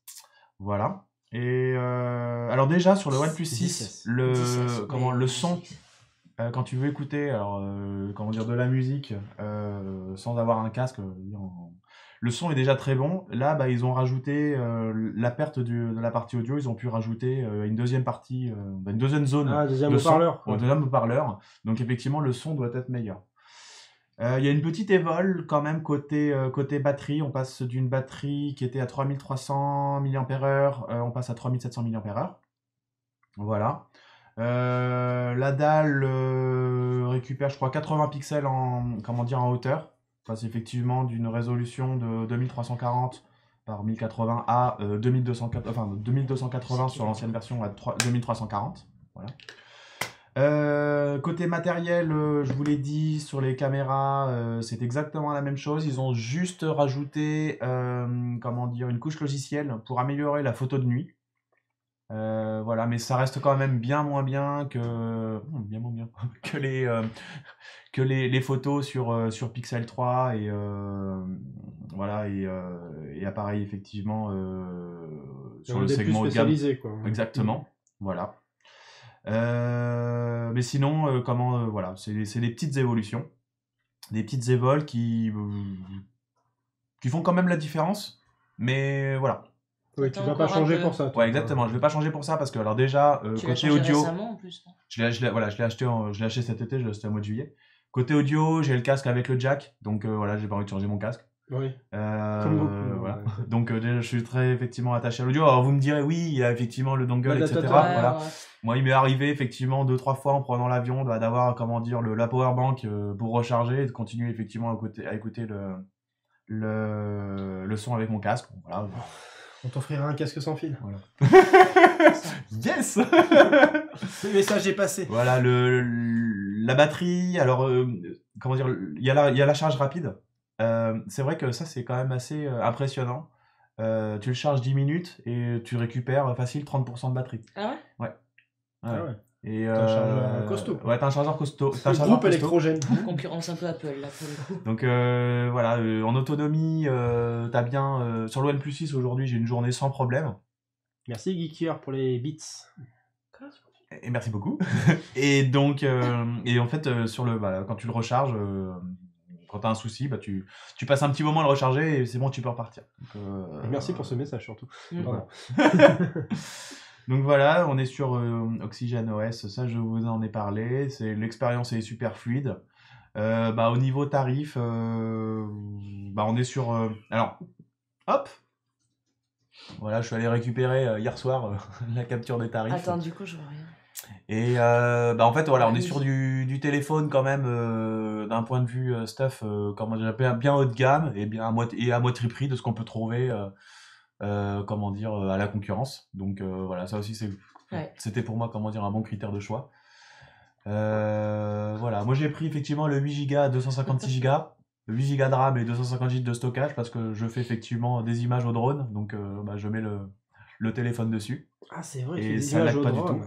Voilà. Et alors déjà sur le OnePlus 6, le son. Quand tu veux écouter de la musique sans avoir un casque, le son est déjà très bon. Là, ils ont rajouté la perte de la partie audio. Ils ont pu rajouter une deuxième partie, une deuxième zone deuxième de haut-parleur. Deuxième haut-parleur. Donc effectivement, le son doit être meilleur. Il y a une petite évol quand même côté batterie. On passe d'une batterie qui était à 3300 mAh, on passe à 3700 mAh. Voilà. La dalle récupère, je crois, 80 pixels en hauteur. On passe effectivement d'une résolution de 2340 par 1080 à 2280 sur l'ancienne version à 2340. Voilà. Côté matériel, je vous l'ai dit, sur les caméras, c'est exactement la même chose. Ils ont juste rajouté une couche logicielle pour améliorer la photo de nuit. Voilà, mais ça reste quand même bien moins bien que que les photos sur Pixel 3 et voilà et appareil effectivement sur le segment haut de gamme. Quoi. Exactement, voilà. Mais sinon, voilà, c'est des petites évolutions, des petites évols qui font quand même la différence, mais voilà. Oui, tu vas pas changer pour ça. Ouais, exactement. Je vais pas changer pour ça parce que alors déjà côté audio, récemment, en plus, je l'ai acheté cet été, je l'ai acheté au mois de juillet. Côté audio, j'ai le casque avec le jack, donc voilà, j'ai pas envie de changer mon casque. Oui. Comme beaucoup. Voilà. Donc déjà, je suis très effectivement attaché à l'audio. Alors vous me direz oui, il y a effectivement le dongle, etc. Voilà. Moi, il m'est arrivé effectivement 2-3 fois en prenant l'avion d'avoir la power bank pour recharger et de continuer effectivement à écouter le son avec mon casque. Voilà. On t'offrira un casque sans fil. Voilà. Yes. Le message est passé. Voilà, la batterie, alors, comment dire, il y a la charge rapide. C'est vrai que ça, c'est quand même assez impressionnant. Tu le charges 10 minutes et tu récupères facile 30% de batterie. Ah ouais? Ouais. Ah ouais. Et t'as un chargeur costaud. Ouais, t'as un chargeur costaud. Groupe électrogène. Concurrence un peu Apple, là, pour le coup. Donc voilà, en autonomie, t'as bien... sur le OnePlus 6, aujourd'hui, j'ai une journée sans problème. Merci Geekier pour les bits. Et merci beaucoup. Et donc, et en fait, quand tu le recharges, quand t'as un souci, bah, tu passes un petit moment à le recharger et c'est bon, tu peux repartir. Donc, merci pour ce message surtout. Voilà. Donc voilà, on est sur Oxygen OS, ça je vous en ai parlé, l'expérience est super fluide. Au niveau tarif, on est sur... alors, hop. Voilà, je suis allé récupérer hier soir la capture des tarifs. Attends, du coup, je vois rien. Et en fait, voilà, on est sur du téléphone quand même, d'un point de vue stuff, bien haut de gamme et bien à moitié prix de ce qu'on peut trouver, à la concurrence. Donc voilà, ça aussi c'était pour moi, un bon critère de choix. Voilà, moi j'ai pris effectivement le 8 Go à 256 Go. 8 Go de RAM et 250 Go de stockage parce que je fais effectivement des images au drone, donc je mets le téléphone dessus. Ah, c'est vrai, et ça lag pas du tout.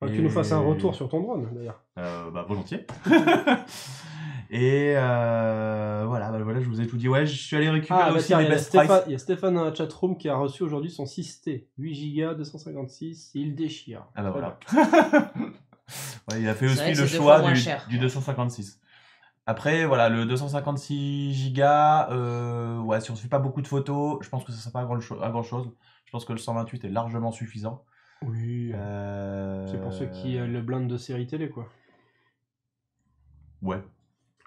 Faut que tu nous fasses un retour sur ton drone d'ailleurs. Volontiers. Et voilà, je vous ai tout dit. Ouais, je suis allé récupérer aussi les best price. Il y a Stéphane dans la chatroom qui a reçu aujourd'hui son 6T. 8 Go, 256, il déchire. Ah bah voilà. Ouais, il a fait aussi le choix du 256. Après, voilà, le 256 Go, si on ne fait pas beaucoup de photos, je pense que ça ne sert pas à grand chose. Je pense que le 128 est largement suffisant. Oui. C'est pour ceux qui le blindent de série télé, quoi. Ouais.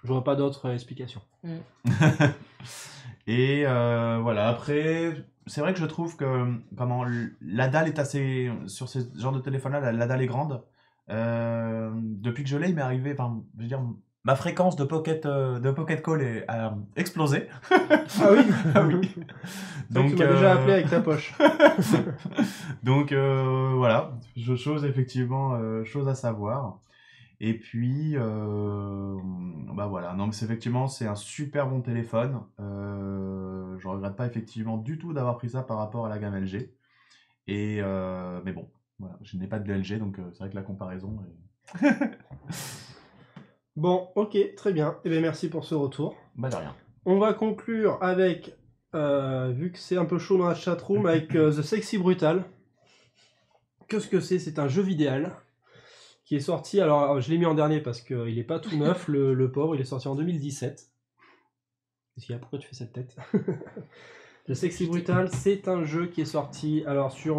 Je vois pas d'autres explications. Et voilà, après, c'est vrai que je trouve que la dalle est assez... Sur ce genre de téléphone-là, la dalle est grande. Depuis que je l'ai, il m'est arrivé... Ma fréquence de pocket call a explosé. Ah oui. Ah oui. Donc tu m'as déjà appelé avec ta poche. Donc voilà, chose à savoir. Et puis voilà, non mais c'est un super bon téléphone. Je regrette pas effectivement du tout d'avoir pris ça par rapport à la gamme LG. Et mais bon, voilà, je n'ai pas de LG, donc c'est vrai que la comparaison est... Bon, ok, très bien. Eh bien, merci pour ce retour. De rien. On va conclure avec, vu que c'est un peu chaud dans la chatroom, avec The Sexy Brutal. Qu'est-ce que c'est? C'est un jeu vidéo qui est sorti, alors je l'ai mis en dernier parce qu'il n'est pas tout neuf, le pauvre, il est sorti en 2017. Pourquoi tu fais cette tête? The Sexy Brutal, c'est un jeu qui est sorti alors sur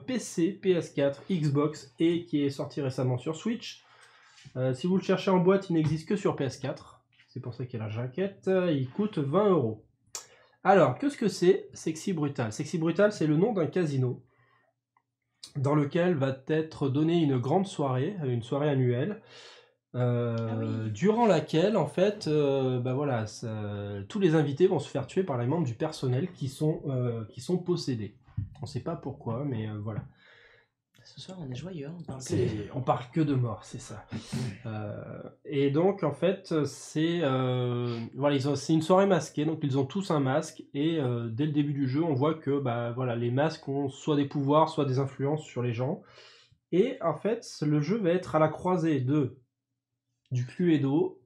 PC, PS4, Xbox et qui est sorti récemment sur Switch. Si vous le cherchez en boîte, il n'existe que sur PS4. C'est pour ça qu'il y a la jaquette. Il coûte 20 €. Alors, qu'est-ce que c'est Sexy Brutal? Sexy Brutal, c'est le nom d'un casino dans lequel va être donnée une grande soirée, une soirée annuelle, durant laquelle, en fait, tous les invités vont se faire tuer par les membres du personnel qui sont possédés. On ne sait pas pourquoi, mais voilà. Ce soir, on est joyeux. On parle que de mort, c'est ça. Et donc, en fait, c'est une soirée masquée. Donc, ils ont tous un masque. Et dès le début du jeu, on voit que les masques ont soit des pouvoirs, soit des influences sur les gens. Et en fait, le jeu va être à la croisée du Cluedo.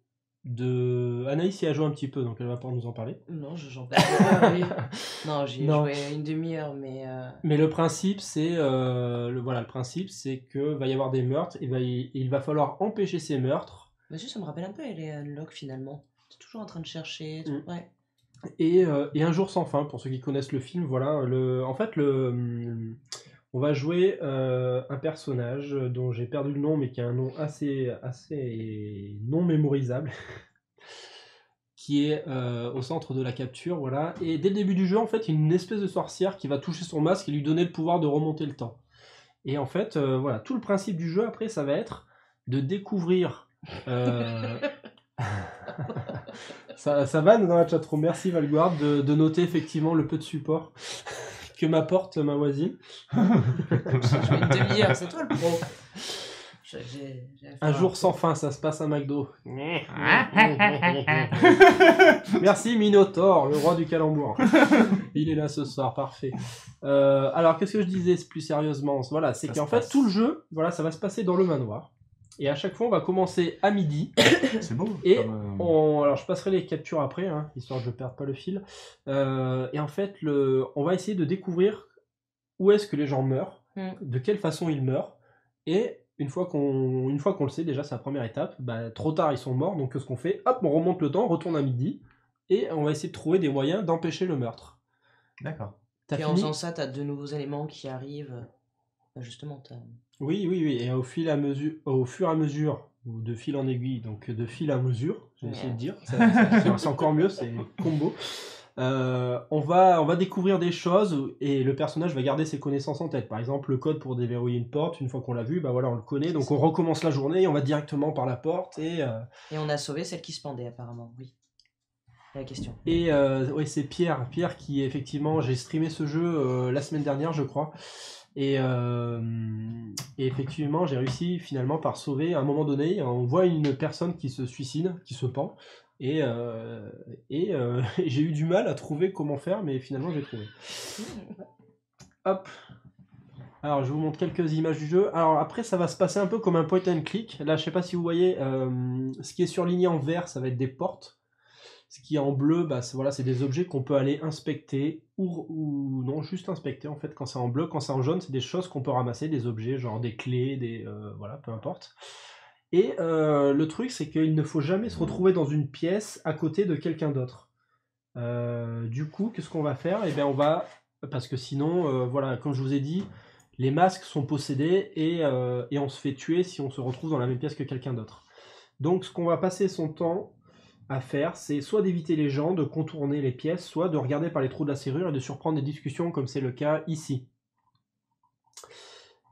Anaïs y a joué un petit peu, donc elle va pouvoir nous en parler. Non, j'en parle. Non, j'y ai joué une demi-heure, mais... Mais le principe, c'est le principe, c'est que va y avoir des meurtres, et il va falloir empêcher ces meurtres. Monsieur, ça me rappelle un peu les Unlock, finalement. T'es toujours en train de chercher... Ouais. Et Un jour sans fin, pour ceux qui connaissent le film, voilà. On va jouer un personnage dont j'ai perdu le nom, mais qui a un nom assez non mémorisable, qui est au centre de la capture, voilà. Et dès le début du jeu, en fait, il y a une espèce de sorcière qui va toucher son masque et lui donner le pouvoir de remonter le temps. Et en fait, tout le principe du jeu, après, ça va être de découvrir... ça va dans la chatroom, merci Valguard de noter effectivement le peu de support que m'apporte ma voisine. Je fais une demi-heure, c'est toi le pro. Un jour sans fin, ça se passe à McDo. Merci Minotaur, le roi du calembour. Il est là ce soir, parfait. Alors, qu'est-ce que je disais plus sérieusement ? Voilà, c'est qu'en fait, tout le jeu, ça va se passer dans le manoir. Et à chaque fois, on va commencer à midi. C'est beau. Et alors, je passerai les captures après, hein, histoire que je ne perde pas le fil. Et en fait, on va essayer de découvrir où est-ce que les gens meurent, de quelle façon ils meurent. Et une fois qu'on le sait, déjà, c'est la première étape. Trop tard, ils sont morts. Donc, ce qu'on fait, hop, on remonte le temps, on retourne à midi. Et on va essayer de trouver des moyens d'empêcher le meurtre. D'accord. Et en faisant ça, tu as de nouveaux éléments qui arrivent. Justement, Oui, et au fur et à mesure, ou de fil en aiguille, donc de fil à mesure, j'ai essayé de dire, c'est encore mieux, c'est combo. On va découvrir des choses et le personnage va garder ses connaissances en tête. Par exemple, le code pour déverrouiller une porte, une fois qu'on l'a vu, on le connaît, donc on recommence la journée, on va directement par la porte et on a sauvé celle qui se pendait apparemment, oui. La question. Et c'est Pierre qui effectivement, j'ai streamé ce jeu la semaine dernière, je crois. Et effectivement, j'ai réussi finalement par sauver. À un moment donné, on voit une personne qui se suicide, qui se pend, et j'ai eu du mal à trouver comment faire, mais finalement j'ai trouvé. Hop. Alors je vous montre quelques images du jeu. Alors après, ça va se passer un peu comme un point and click. Là, je sais pas si vous voyez, ce qui est surligné en vert, ça va être des portes. Ce qui est en bleu, c'est des objets qu'on peut aller inspecter ou non, juste inspecter en fait quand c'est en bleu. Quand c'est en jaune, c'est des choses qu'on peut ramasser, des objets, genre des clés, peu importe. Et le truc, c'est qu'il ne faut jamais se retrouver dans une pièce à côté de quelqu'un d'autre. Du coup, qu'est-ce qu'on va faire ? Parce que sinon, comme je vous ai dit, les masques sont possédés et on se fait tuer si on se retrouve dans la même pièce que quelqu'un d'autre. Donc, ce qu'on va passer son temps à faire, c'est soit d'éviter les gens, de contourner les pièces, soit de regarder par les trous de la serrure et de surprendre des discussions comme c'est le cas ici.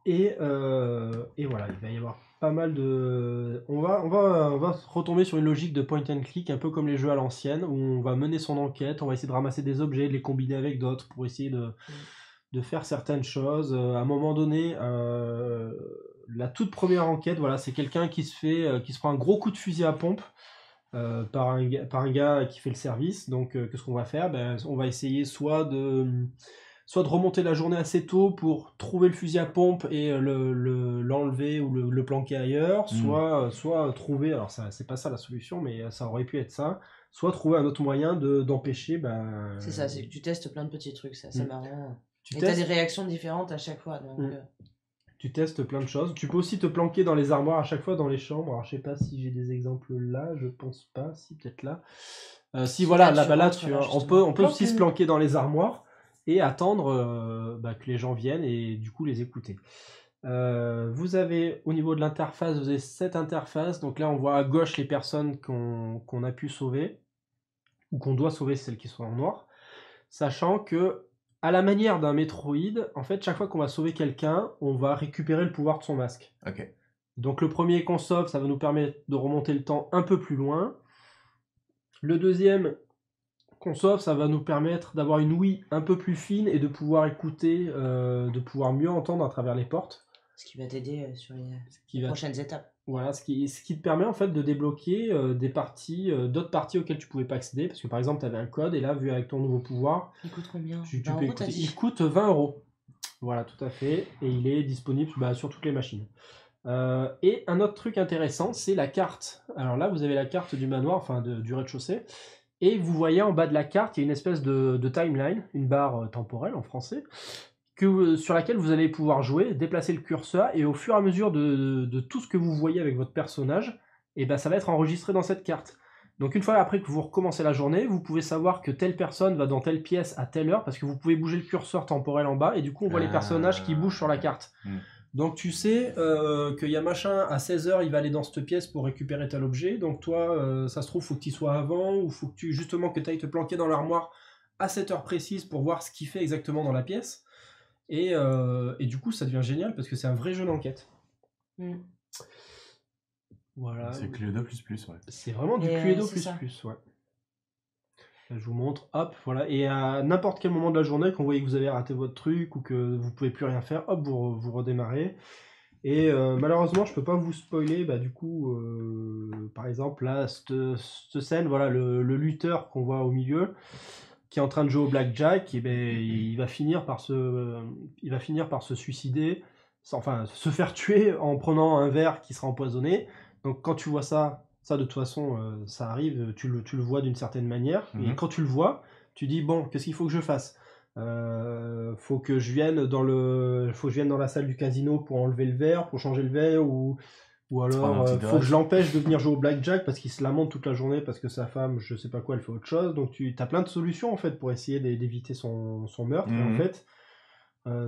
Et voilà, il va y avoir pas mal de... On va retomber sur une logique de point and click, un peu comme les jeux à l'ancienne, où on va mener son enquête, on va essayer de ramasser des objets, de les combiner avec d'autres pour essayer de faire certaines choses. À un moment donné, la toute première enquête, c'est quelqu'un qui se prend un gros coup de fusil à pompe par un gars qui fait le service. Donc qu'est-ce qu'on va faire ? On va essayer soit de remonter la journée assez tôt pour trouver le fusil à pompe et l'enlever ou le planquer ailleurs, soit trouver, alors c'est pas ça la solution, mais ça aurait pu être ça, soit trouver un autre moyen d'empêcher... C'est ça, c'est que tu testes plein de petits trucs, c'est assez marrant. Et t'as des réactions différentes à chaque fois, donc... Tu testes plein de choses. Tu peux aussi te planquer dans les armoires à chaque fois dans les chambres. Alors je sais pas si j'ai des exemples là, je pense pas, si peut-être là. On peut aussi se planquer dans les armoires et attendre que les gens viennent et du coup les écouter. Vous avez au niveau de l'interface, vous avez cette interface. Donc là on voit à gauche les personnes qu'on a pu sauver ou qu'on doit sauver, celles qui sont en noir. Sachant que à la manière d'un Metroid, en fait, chaque fois qu'on va sauver quelqu'un, on va récupérer le pouvoir de son masque. Ok. Donc le premier qu'on sauve, ça va nous permettre de remonter le temps un peu plus loin. Le deuxième qu'on sauve, ça va nous permettre d'avoir une ouïe un peu plus fine et de pouvoir écouter, de pouvoir mieux entendre à travers les portes. Ce qui va t'aider sur les prochaines étapes. Voilà, ce qui te permet en fait de débloquer d'autres parties auxquelles tu pouvais pas accéder, parce que par exemple tu avais un code et là vu avec ton nouveau pouvoir, il coûte combien? Il coûte 20 €. Voilà, tout à fait, et il est disponible sur toutes les machines. Et un autre truc intéressant, c'est la carte. Alors là, vous avez la carte du manoir, enfin du rez-de-chaussée, et vous voyez en bas de la carte, il y a une espèce de timeline, une barre temporelle en français, sur laquelle vous allez pouvoir jouer, déplacer le curseur, et au fur et à mesure de tout ce que vous voyez avec votre personnage, et ben ça va être enregistré dans cette carte. Donc une fois après que vous recommencez la journée, vous pouvez savoir que telle personne va dans telle pièce à telle heure, parce que vous pouvez bouger le curseur temporel en bas, et du coup on voit les personnages qui bougent sur la carte. Donc tu sais qu'il y a machin, à 16h il va aller dans cette pièce pour récupérer tel objet, donc toi ça se trouve faut que tu y sois avant, ou faut que tu ailles te planquer dans l'armoire à cette heure précise pour voir ce qu'il fait exactement dans la pièce. Et du coup, ça devient génial parce que c'est un vrai jeu d'enquête. Voilà. C'est Cluedo++, ouais. C'est vraiment du Cluedo++, ouais. Là, je vous montre, hop, voilà. Et à n'importe quel moment de la journée, quand vous voyez que vous avez raté votre truc ou que vous pouvez plus rien faire, hop, vous redémarrez. Et malheureusement, je peux pas vous spoiler, du coup, par exemple, là, cette scène, voilà, le lutteur qu'on voit au milieu, qui est en train de jouer au blackjack, et il va finir par se suicider, enfin se faire tuer en prenant un verre qui sera empoisonné. Donc quand tu vois ça de toute façon ça arrive, tu le vois d'une certaine manière, et quand tu le vois, tu dis bon, qu'est-ce qu'il faut que je fasse? Faut que je vienne dans la salle du casino pour enlever le verre, pour changer le verre, ou alors faut que je l'empêche de venir jouer au blackjack parce qu'il se lamente toute la journée parce que sa femme, je sais pas quoi, elle fait autre chose. Donc tu as plein de solutions en fait pour essayer d'éviter son meurtre. Et en fait,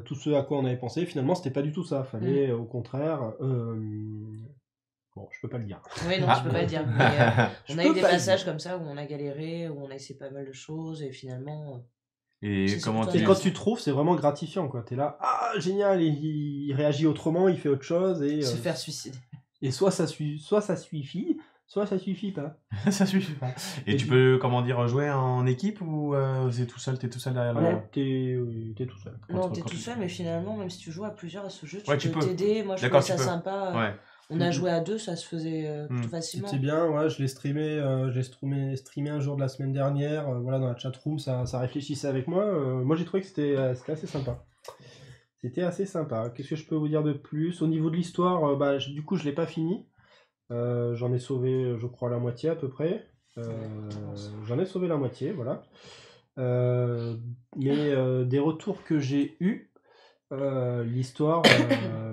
tout ce à quoi on avait pensé, finalement, c'était pas du tout ça. Fallait au contraire. Bon, je peux pas le dire. Oui, non, je peux pas le dire. Mais, on a eu des passages comme ça où on a galéré, où on a essayé pas mal de choses et finalement. Et quand tu trouves, c'est vraiment gratifiant, quoi. T'es là, ah génial, il réagit autrement, il fait autre chose et se faire suicider. Et soit ça suffit, soit ça suffit pas. Ça suffit pas. Et tu peux, jouer en équipe ou t'es tout seul derrière le... Non, t'es tout seul. Non, t'es tout seul, mais finalement, même si tu joues à plusieurs à ce jeu, tu peux t'aider. Moi, je trouve ça sympa. Ouais. On a joué à deux, ça se faisait plutôt facilement. C'était bien, ouais, je l'ai streamé un jour de la semaine dernière. Voilà, dans la chatroom, ça réfléchissait avec moi. Moi, j'ai trouvé que c'était assez sympa. C'était assez sympa. Qu'est-ce que je peux vous dire de plus? Au niveau de l'histoire, du coup, je l'ai pas fini. J'en ai sauvé, je crois, la moitié à peu près. J'en ai sauvé la moitié, voilà. Mais des retours que j'ai eus, l'histoire,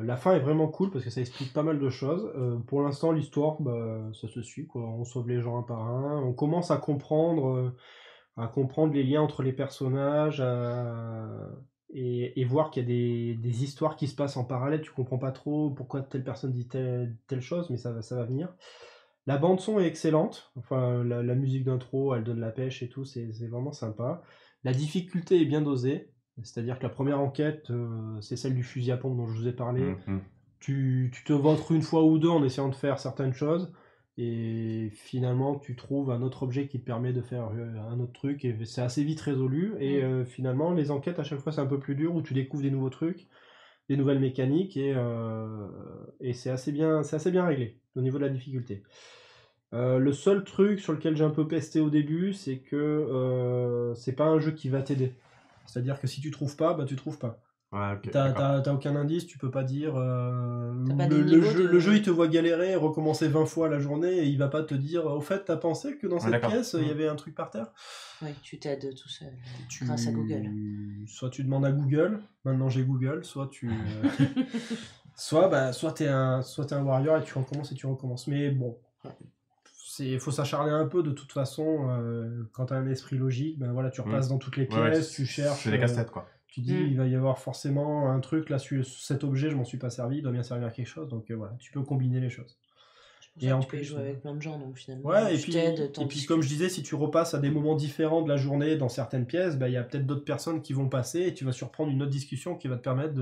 la fin est vraiment cool parce que ça explique pas mal de choses. Pour l'instant, l'histoire, ça se suit, quoi. On sauve les gens un par un. On commence à comprendre les liens entre les personnages. Et voir qu'il y a des histoires qui se passent en parallèle, tu comprends pas trop pourquoi telle personne dit telle chose, mais ça va venir. La bande son est excellente, enfin la musique d'intro, elle donne la pêche et tout, c'est vraiment sympa. La difficulté est bien dosée, c'est-à-dire que la première enquête, c'est celle du fusil à pompe dont je vous ai parlé. Tu te vautres une fois ou deux en essayant de faire certaines choses, et finalement tu trouves un autre objet qui te permet de faire un autre truc, et c'est assez vite résolu. Et finalement les enquêtes à chaque fois c'est un peu plus dur, où tu découvres des nouveaux trucs, des nouvelles mécaniques, et c'est assez bien réglé au niveau de la difficulté. Le seul truc sur lequel j'ai un peu pesté au début, c'est que c'est pas un jeu qui va t'aider, c'est à dire que si tu trouves pas, tu trouves pas. Ouais, okay, t'as aucun indice, tu peux pas dire le jeu il te voit galérer, recommencer 20 fois la journée, et il va pas te dire au fait t'as pensé que dans cette pièce il y avait un truc par terre. Oui, tu t'aides tout seul grâce à Google. Soit tu demandes à Google, maintenant j'ai Google, soit tu soit t'es un warrior et tu recommences. Mais bon, faut s'acharner un peu de toute façon. Quand t'as un esprit logique, voilà, tu repasses dans toutes les pièces, tu cherches. C'est des casse-têtes, quoi. Tu dis, il va y avoir forcément un truc, là, cet objet, je m'en suis pas servi, il doit bien servir à quelque chose, donc voilà, tu peux combiner les choses. Et en plus, tu peux jouer avec plein de gens, donc finalement, ouais, et puis comme je disais, si tu repasses à des moments différents de la journée dans certaines pièces, il y a peut-être d'autres personnes qui vont passer, et tu vas surprendre une autre discussion qui va te permettre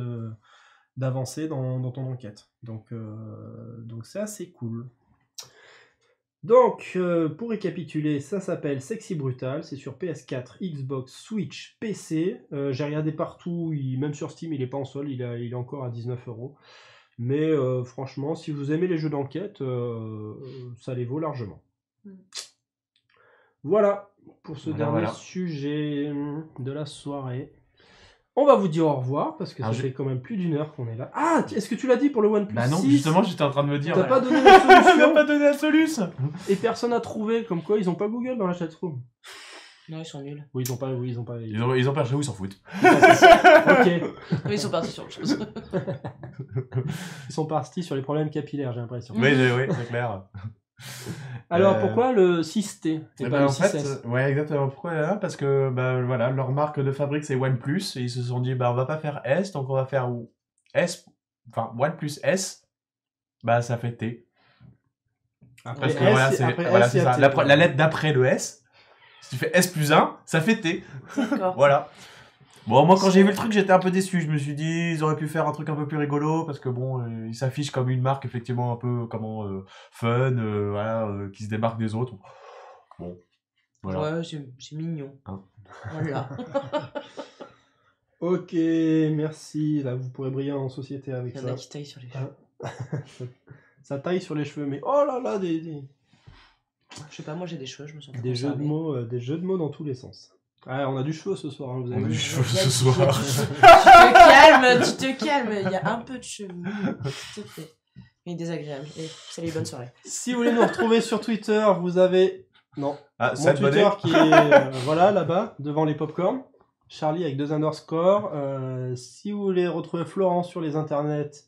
d'avancer dans ton enquête. Donc c'est assez cool. Donc, pour récapituler, ça s'appelle Sexy Brutal, c'est sur PS4, Xbox, Switch, PC. J'ai regardé partout, même sur Steam, il est pas en solde, il est encore à 19 €. Mais franchement, si vous aimez les jeux d'enquête, ça les vaut largement. Voilà pour ce dernier sujet de la soirée. On va vous dire au revoir parce que ça fait quand même plus d'une heure qu'on est là. Ah, est-ce que tu l'as dit pour le OnePlus 6 Bah non, justement, j'étais en train de me dire. T'as pas donné la solution. T'as pas donné la solution. Et personne n'a trouvé, comme quoi ils ont pas Google dans la chatroom. Non, ils sont nuls. Oui, ils ont pas. Ils ont pas chez où, ils s'en foutent. Ok. Ils sont partis sur autre chose. Ils sont partis sur les problèmes capillaires, j'ai l'impression. Oui, c'est clair. Alors pourquoi le 6T et pas le 6S? Ouais, exactement. Pourquoi là? Parce que voilà, leur marque de fabrique c'est OnePlus et ils se sont dit on va pas faire S, donc on va faire S, enfin OnePlus S, ça fait T. Parce que voilà, c'est ça. La lettre d'après le S, si tu fais S plus 1, ça fait T. D'accord. Voilà. Bon, moi quand j'ai vu le truc, j'étais un peu déçu. Je me suis dit, ils auraient pu faire un truc un peu plus rigolo parce que bon, ils s'affichent comme une marque effectivement un peu fun, voilà, qui se démarque des autres. Bon, voilà. Ouais, c'est mignon. Hein. Voilà. Ok, merci. Là, vous pourrez briller en société avec ça. Il y en a qui taillent sur les cheveux. Ça taille sur les cheveux, mais oh là là, Je sais pas, moi j'ai des cheveux, je me sens des jeux de mots dans tous les sens. Ah, on a du cheveu ce soir, vous avez On a vu. du cheveu ce soir. Tu te calmes, il y a un peu de cheveux. S'il te plaît. Il est désagréable. Et salut, bonne soirée. Si vous voulez nous retrouver sur Twitter, vous avez... Non, mon Seth Twitter Bonnet. qui est voilà, là-bas, devant les popcorn. Charlie avec 2 underscores. Si vous voulez retrouver Florent sur les internets...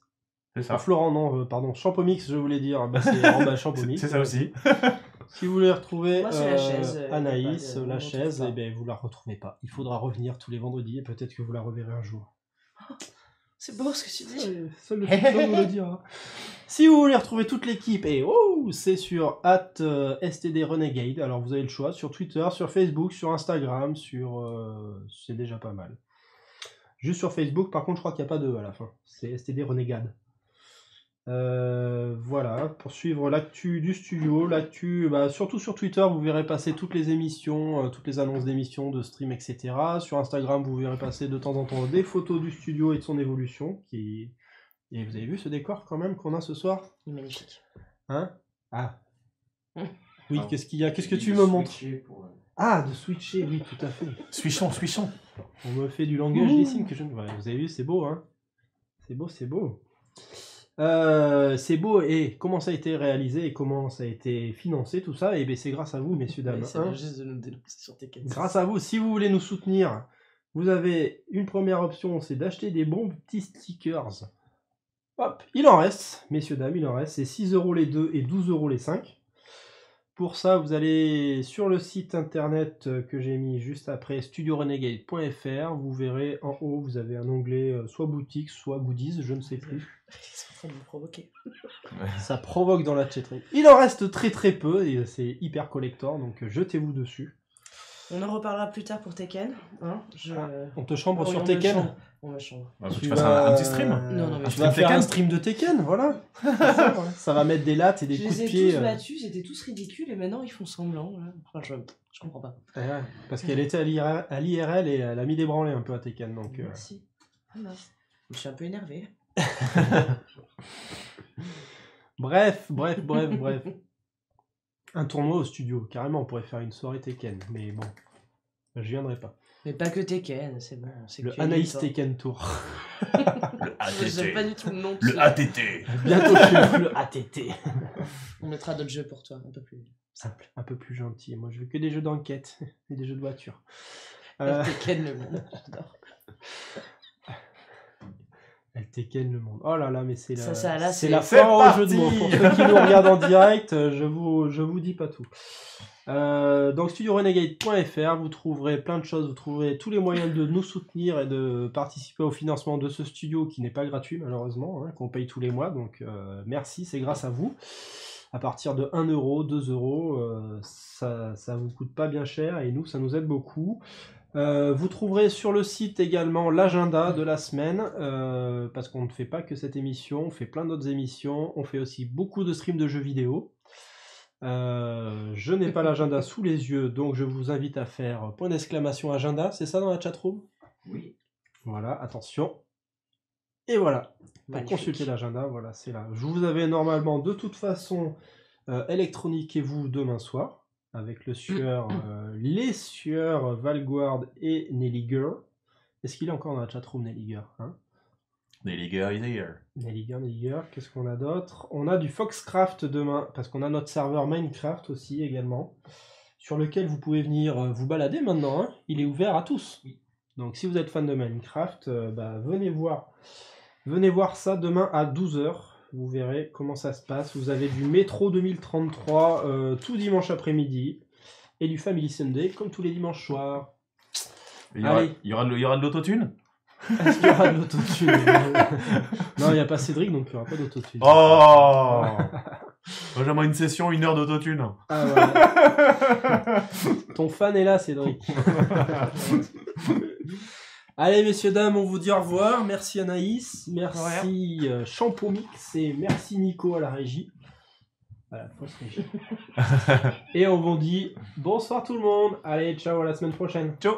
C'est ça. Florent, non, pardon, Champomix, je voulais dire. C'est Champomix. C'est ça aussi. Si vous voulez retrouver Moi, c'est la chaise, Anaïs, on la retrouve chaise, pas. eh ben, vous la retrouvez pas. Il faudra revenir tous les vendredis et peut-être que vous la reverrez un jour. C'est beau ce que tu dis. Seul le futur vous le dira. Si vous voulez retrouver toute l'équipe, c'est sur @STD Renegade. Alors vous avez le choix sur Twitter, sur Facebook, sur Instagram, c'est déjà pas mal. Juste sur Facebook, par contre, je crois qu'il n'y a pas de E à la fin. C'est STD Renegade. Voilà, pour suivre l'actu du studio, surtout sur Twitter, vous verrez passer toutes les émissions, toutes les annonces d'émissions, de stream, etc. Sur Instagram, vous verrez passer de temps en temps des photos du studio et de son évolution. Et vous avez vu ce décor quand même qu'on a ce soir? Il est magnifique. Hein? Ah. Oui, qu'est-ce qu'il y a? Qu'est-ce que tu me montres? Ah, de switcher, oui, tout à fait. Switchons. On me fait du langage des signes que je ne... Ouais, vous avez vu, c'est beau, hein? C'est beau. C'est beau, et comment ça a été réalisé et comment ça a été financé, tout ça, et bien c'est grâce à vous, messieurs, dames. C'est hein. juste de nous dénoncer sur tes cannes. Grâce à vous, si vous voulez nous soutenir, vous avez une première option, c'est d'acheter des bons petits stickers. Hop, il en reste, messieurs, dames, il en reste, c'est 6€ les 2 et 12€ les 5. Pour ça, vous allez sur le site internet que j'ai mis juste après, studiorenegade.fr. Vous verrez en haut, vous avez un onglet soit boutique, soit goodies, je ne sais plus. Ils sont en train de me provoquer. Ça provoque dans la chatterie. Il en reste très très peu et c'est hyper collector, donc jetez-vous dessus. On en reparlera plus tard pour Tekken. Hein On te chambre Oui, sur on Tekken. me chambre. On me chambre. Tu fasses un petit stream. Non, mais tu vas faire un stream de Tekken, voilà. Ça va mettre des lattes et des coups de pied. Je les ai tous battus, c'était tous ridicules et maintenant ils font semblant. Voilà. Enfin, je comprends pas. Ouais, parce qu'elle était à l'IRL et elle a mis des branlées un peu à Tekken. Donc, Merci. Voilà. Je suis un peu énervé. Bref. Un tournoi au studio, carrément, on pourrait faire une soirée Tekken, mais bon, je viendrai pas. Mais pas que Tekken, c'est bon. Le Anaïs Tekken Tour. Le ATT. J'aime pas du tout le nom. Le ATT. Bientôt chez le ATT. On mettra d'autres jeux pour toi, un peu plus simple. Un peu plus gentil. Moi, je veux que des jeux d'enquête et des jeux de voiture. Tekken le monde, j'adore. Elle Tekken le monde. Oh là là, mais c'est là, c'est la fin au jeu de mots. Pour ceux qui nous regardent en direct, je vous dis pas tout. Donc studiorenegade.fr, vous trouverez plein de choses, vous trouverez tous les moyens de nous soutenir et de participer au financement de ce studio qui n'est pas gratuit malheureusement, hein, qu'on paye tous les mois. Donc merci, c'est grâce à vous. À partir de 1€, 2€, ça vous coûte pas bien cher et nous, ça nous aide beaucoup. Vous trouverez sur le site également l'agenda de la semaine, parce qu'on ne fait pas que cette émission, on fait plein d'autres émissions, on fait aussi beaucoup de streams de jeux vidéo. Je n'ai pas l'agenda sous les yeux, donc je vous invite à faire .! Agenda, c'est ça dans la chatroom? Oui. Voilà, attention. Et voilà, pour Magnifique. consulter l'agenda, voilà, c'est là. Je vous avais normalement de toute façon Electronique et vous demain soir, avec les sieurs Valguard et Nelliger. Est-ce qu'il est encore dans la chatroom, Nelliger, hein? Nelliger is here. Nelliger, qu'est-ce qu'on a d'autre? On a du Foxcraft demain, parce qu'on a notre serveur Minecraft aussi également, sur lequel vous pouvez venir vous balader maintenant, hein. Il est ouvert à tous. Donc si vous êtes fan de Minecraft, venez voir ça demain à 12h. Vous verrez comment ça se passe. Vous avez du Métro 2033 tout dimanche après-midi et du Family Sunday comme tous les dimanches soirs. Il y aura de l'autotune? Est-ce qu'il y aura de l'autotune? Non, il n'y a pas Cédric, donc il n'y aura pas d'autotune. Oh Moi, j'aimerais une session, 1 heure d'autotune. Ah ouais. Ton fan est là, Cédric. Allez, messieurs, dames, on vous dit au revoir. Merci Anaïs, merci Champomix et merci Nico à la régie. À la fausse régie. Et on vous dit bonsoir tout le monde. Allez, ciao, à la semaine prochaine. Ciao.